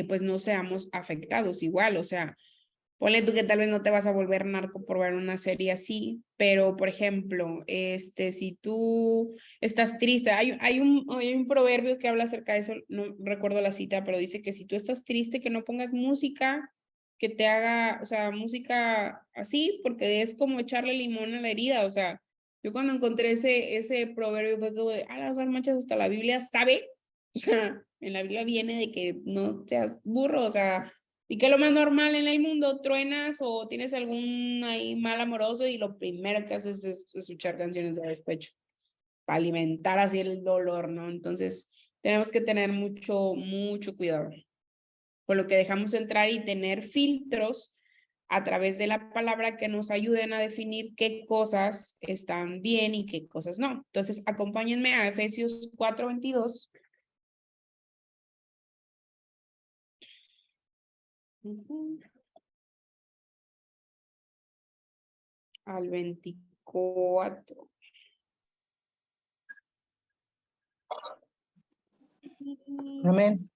pues no seamos afectados igual. O sea, ponle tú que tal vez no te vas a volver narco por ver una serie así, pero por ejemplo, si tú estás triste, hay un proverbio que habla acerca de eso, no recuerdo la cita, pero dice que si tú estás triste, que no pongas música que te haga, o sea, música así, porque es como echarle limón a la herida. O sea, yo cuando encontré ese proverbio fue como de, las manchas, hasta la Biblia sabe. O sea, en la Biblia viene de que no seas burro, o sea, y que lo más normal en el mundo, truenas o tienes algún ahí mal amoroso, y lo primero que haces es escuchar canciones de despecho para alimentar así el dolor, ¿no? Entonces, tenemos que tener mucho, mucho cuidado con lo que dejamos entrar, y tener filtros a través de la palabra que nos ayuden a definir qué cosas están bien y qué cosas no. Entonces, acompáñenme a Efesios 4:22. Al 24. Amén.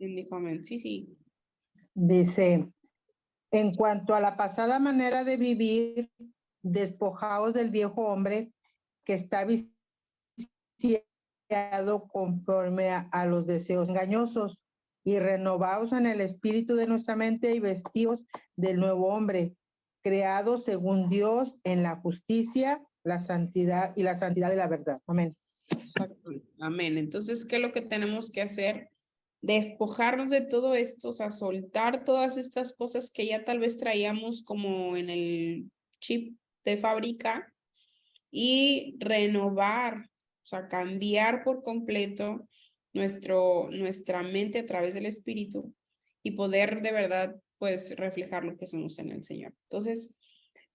Dijo amén. Sí. Dice, en cuanto a la pasada manera de vivir, despojaos del viejo hombre que está viciado conforme a los deseos engañosos, y renovaos en el espíritu de nuestra mente, y vestíos del nuevo hombre, creado según Dios en la justicia, la santidad y la santidad de la verdad. Amén. Exacto. Amén. Entonces, ¿qué es lo que tenemos que hacer? Despojarnos de todo esto, o sea, soltar todas estas cosas que ya tal vez traíamos como en el chip de fábrica, y renovar, o sea, cambiar por completo nuestra mente a través del Espíritu, y poder de verdad, pues, reflejar lo que somos en el Señor. Entonces,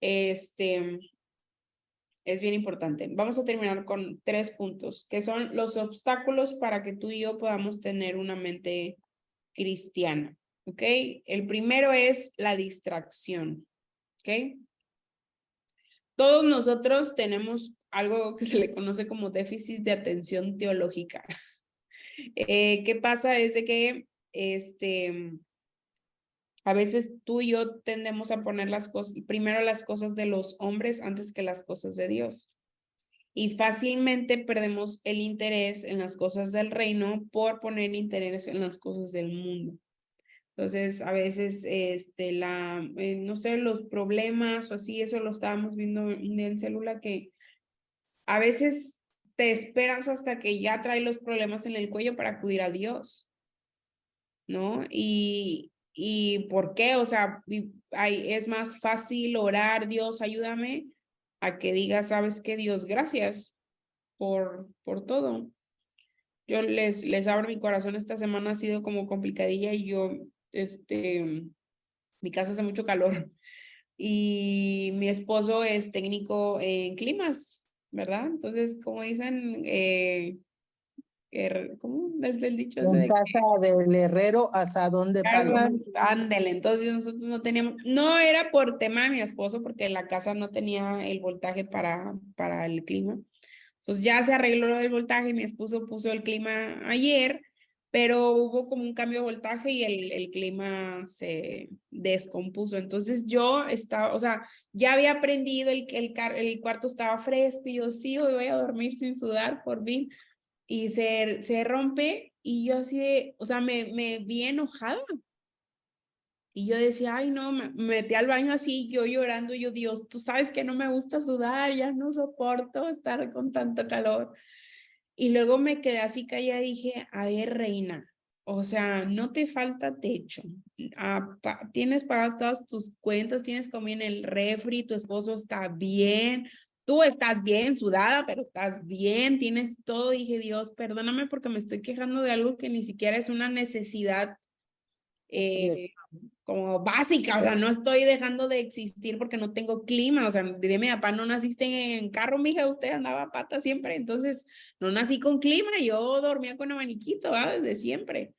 es bien importante. Vamos a terminar con 3 puntos, que son los obstáculos para que tú y yo podamos tener una mente cristiana, ¿ok? El primero es la distracción, ¿ok? Todos nosotros tenemos algo que se le conoce como déficit de atención teológica. ¿Qué pasa? Es de que a veces tú y yo tendemos a poner primero las cosas de los hombres antes que las cosas de Dios. Y fácilmente perdemos el interés en las cosas del reino por poner interés en las cosas del mundo. Entonces, a veces, no sé, los problemas o así, eso lo estábamos viendo en célula, que a veces te esperas hasta que ya trae los problemas en el cuello para acudir a Dios, ¿no? ¿Y por qué? O sea, es más fácil orar, Dios, ayúdame, a que digas, ¿sabes qué, Dios? Gracias por todo. Yo les abro mi corazón. Esta semana ha sido como complicadilla, y yo, mi casa hace mucho calor, y mi esposo es técnico en climas, ¿verdad? Entonces, como dicen, ¿cómo? El dicho ese En de casa del herrero, asadón de palo. ándele, entonces nosotros no teníamos, no era por tema de mi esposo, porque la casa no tenía el voltaje para el clima. Entonces ya se arregló el voltaje, mi esposo puso el clima ayer, pero hubo como un cambio de voltaje y el clima se descompuso. Entonces yo estaba, o sea, ya había aprendido, el cuarto estaba fresco y yo sí, hoy voy a dormir sin sudar por fin. Y se rompe y yo así de, o sea, me vi enojada. Y yo decía, ay, no, me metí al baño así, yo llorando, yo, Dios, tú sabes que no me gusta sudar, ya no soporto estar con tanto calor. Y luego me quedé así callada y dije, a ver, reina, o sea, no te falta techo, tienes pagadas todas tus cuentas, tienes comida en el refri, tu esposo está bien, tú estás bien sudada, pero estás bien, tienes todo. Y dije, Dios, perdóname porque me estoy quejando de algo que ni siquiera es una necesidad como básica, o sea, no estoy dejando de existir porque no tengo clima, o sea, diré, mi papá, no naciste en carro, mija, usted andaba a pata siempre, entonces no nací con clima, yo dormía con abaniquito, ¿verdad? Desde siempre.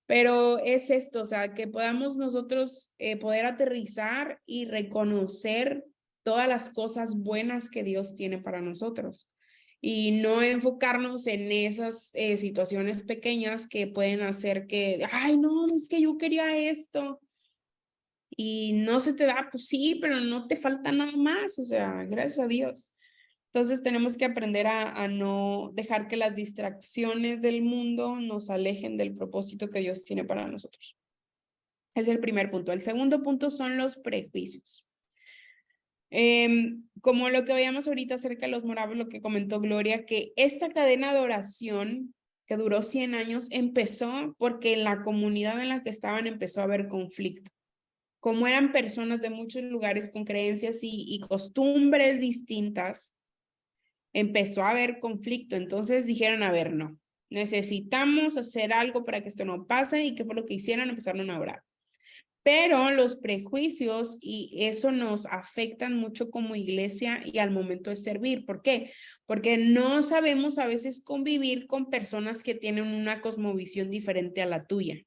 Pero es esto, o sea, que podamos nosotros poder aterrizar y reconocer todas las cosas buenas que Dios tiene para nosotros y no enfocarnos en esas situaciones pequeñas que pueden hacer que, ay, no, es que yo quería esto y no se te da, pues sí, pero no te falta nada más, o sea, gracias a Dios. Entonces tenemos que aprender a no dejar que las distracciones del mundo nos alejen del propósito que Dios tiene para nosotros. Es el primer punto. El segundo punto son los prejuicios. Como lo que veíamos ahorita acerca de los moravos, lo que comentó Gloria, que esta cadena de oración que duró 100 años empezó porque en la comunidad en la que estaban empezó a haber conflicto. Como eran personas de muchos lugares con creencias y costumbres distintas, empezó a haber conflicto. Entonces dijeron, a ver, no, necesitamos hacer algo para que esto no pase. ¿Y qué fue lo que hicieron? Empezaron a orar. Pero los prejuicios y eso nos afectan mucho como iglesia y al momento de servir. ¿Por qué? Porque no sabemos a veces convivir con personas que tienen una cosmovisión diferente a la tuya.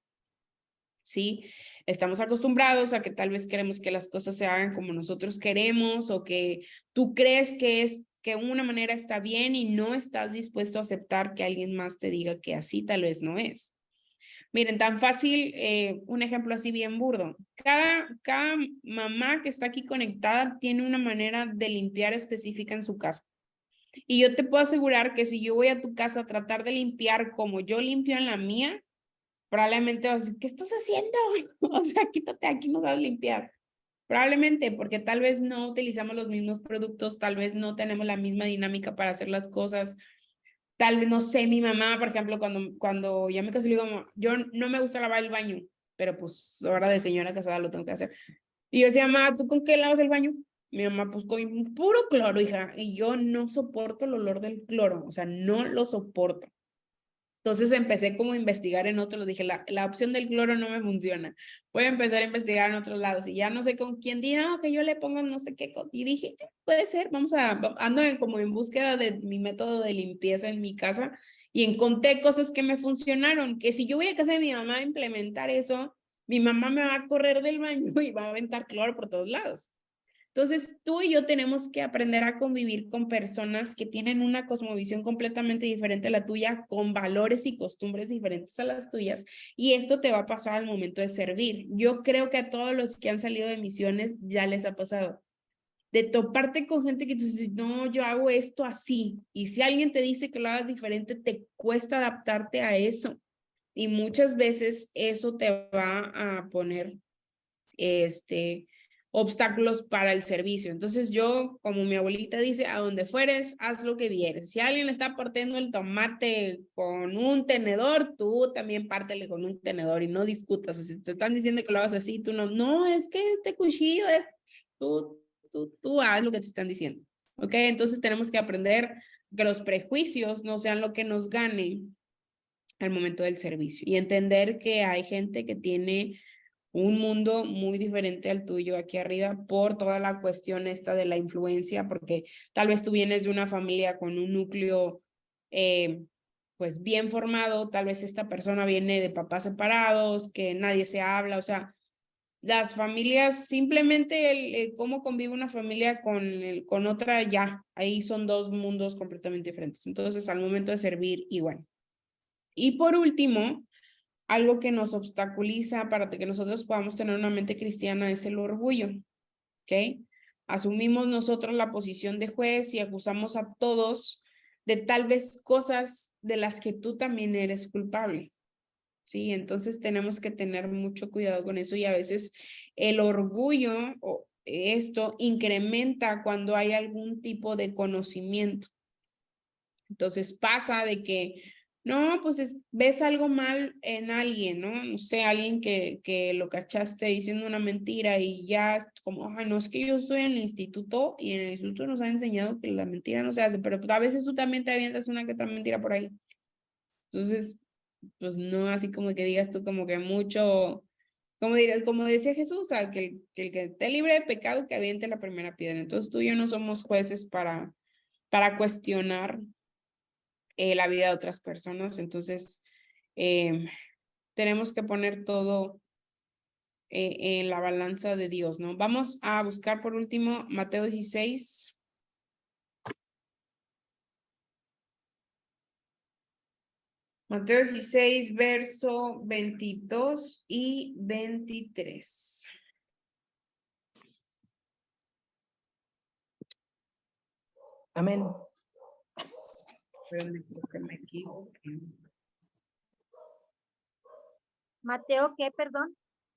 ¿Sí? Estamos acostumbrados a que tal vez queremos que las cosas se hagan como nosotros queremos o que tú crees que una manera está bien y no estás dispuesto a aceptar que alguien más te diga que así tal vez no es. Miren, tan fácil, un ejemplo así bien burdo. Cada mamá que está aquí conectada tiene una manera de limpiar específica en su casa. Y yo te puedo asegurar que si yo voy a tu casa a tratar de limpiar como yo limpio en la mía, probablemente vas a decir, ¿qué estás haciendo? O sea, quítate, aquí no sabes limpiar. Probablemente porque tal vez no utilizamos los mismos productos, tal vez no tenemos la misma dinámica para hacer las cosas. Tal vez, no sé, mi mamá, por ejemplo, cuando ya me casé, le digo, yo no me gusta lavar el baño, pero pues ahora de señora casada lo tengo que hacer. Y yo decía, mamá, ¿tú con qué lavas el baño? Mi mamá, pues con puro cloro, hija. Y yo no soporto el olor del cloro, o sea, no lo soporto. Entonces empecé como a investigar en otros, dije, la opción del cloro no me funciona. Voy a empezar a investigar en otros lados y ya no sé con quién diga, no, que yo le ponga no sé qué. Y dije, puede ser, ando como en búsqueda de mi método de limpieza en mi casa y encontré cosas que me funcionaron, que si yo voy a casa de mi mamá a implementar eso, mi mamá me va a correr del baño y va a aventar cloro por todos lados. Entonces, tú y yo tenemos que aprender a convivir con personas que tienen una cosmovisión completamente diferente a la tuya, con valores y costumbres diferentes a las tuyas. Y esto te va a pasar al momento de servir. Yo creo que a todos los que han salido de misiones ya les ha pasado. De toparte con gente que tú dices, no, yo hago esto así. Y si alguien te dice que lo hagas diferente, te cuesta adaptarte a eso. Y muchas veces eso te va a poner, obstáculos para el servicio. Entonces yo, como mi abuelita dice, a donde fueres, haz lo que vieres. Si alguien le está partiendo el tomate con un tenedor, tú también pártele con un tenedor y no discutas. O sea, si te están diciendo que lo hagas así, tú no, es que este cuchillo es, tú haz lo que te están diciendo. ¿Ok? Entonces tenemos que aprender que los prejuicios no sean lo que nos gane al momento del servicio y entender que hay gente que tiene un mundo muy diferente al tuyo aquí arriba por toda la cuestión esta de la influencia, porque tal vez tú vienes de una familia con un núcleo pues bien formado, tal vez esta persona viene de papás separados, que nadie se habla, o sea, las familias, simplemente el cómo convive una familia con otra, ya, ahí son dos mundos completamente diferentes. Entonces, al momento de servir, igual. Y por último, algo que nos obstaculiza para que nosotros podamos tener una mente cristiana es el orgullo, ¿ok? Asumimos nosotros la posición de juez y acusamos a todos de tal vez cosas de las que tú también eres culpable. Sí, entonces tenemos que tener mucho cuidado con eso y a veces el orgullo o esto incrementa cuando hay algún tipo de conocimiento. Entonces pasa de que, no, pues ves algo mal en alguien, ¿no? No sé, alguien que lo cachaste diciendo una mentira y ya como, ay, no, es que yo estoy en el instituto y en el instituto nos han enseñado que la mentira no se hace, pero a veces tú también te avientas una que otra mentira por ahí. Entonces, pues no así como que digas tú como que mucho, como decía Jesús, que el que esté libre de pecado que aviente la primera piedra. Entonces tú y yo no somos jueces para cuestionar la vida de otras personas. Entonces tenemos que poner todo en la balanza de Dios, ¿no? Vamos a buscar por último Mateo 16. Mateo 16, verso 22 y 23. Amén. Espérame, creo que me equivoqué. Mateo, ¿qué, perdón?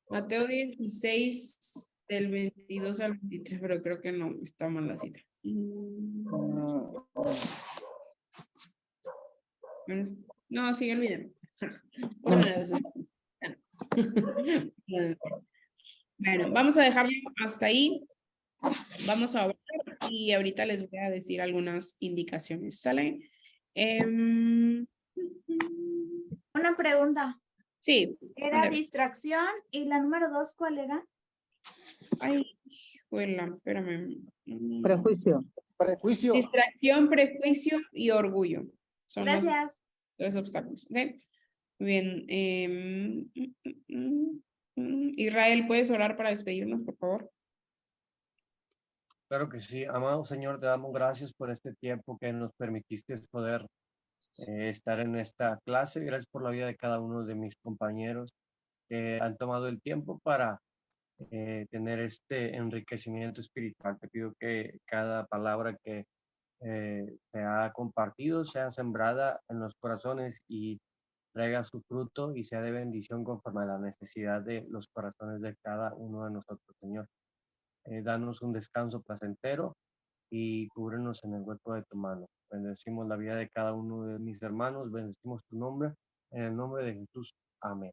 Mateo 16, del 22 al 23, pero creo que no, está mal la cita. No, sí, olvídalo. Bueno, vamos a dejarlo hasta ahí. Vamos a hablar y ahorita les voy a decir algunas indicaciones. ¿Sale? Una pregunta. Sí. Era ándale. distracción y la número 2, ¿cuál era? Ay, juela, espérame. Prejuicio. Prejuicio. Distracción, prejuicio y orgullo. Son los Gracias. tres obstáculos. ¿Ok? Muy bien. Israel, ¿puedes orar para despedirnos, por favor? Claro que sí. Amado Señor, te damos gracias por este tiempo que nos permitiste poder estar en esta clase. Gracias por la vida de cada uno de mis compañeros que han tomado el tiempo para tener este enriquecimiento espiritual. Te pido que cada palabra que se ha compartido sea sembrada en los corazones y traiga su fruto y sea de bendición conforme a la necesidad de los corazones de cada uno de nosotros, Señor. Danos un descanso placentero y cúbrenos en el hueco de tu mano. Bendecimos la vida de cada uno de mis hermanos, bendecimos tu nombre, en el nombre de Jesús. Amén.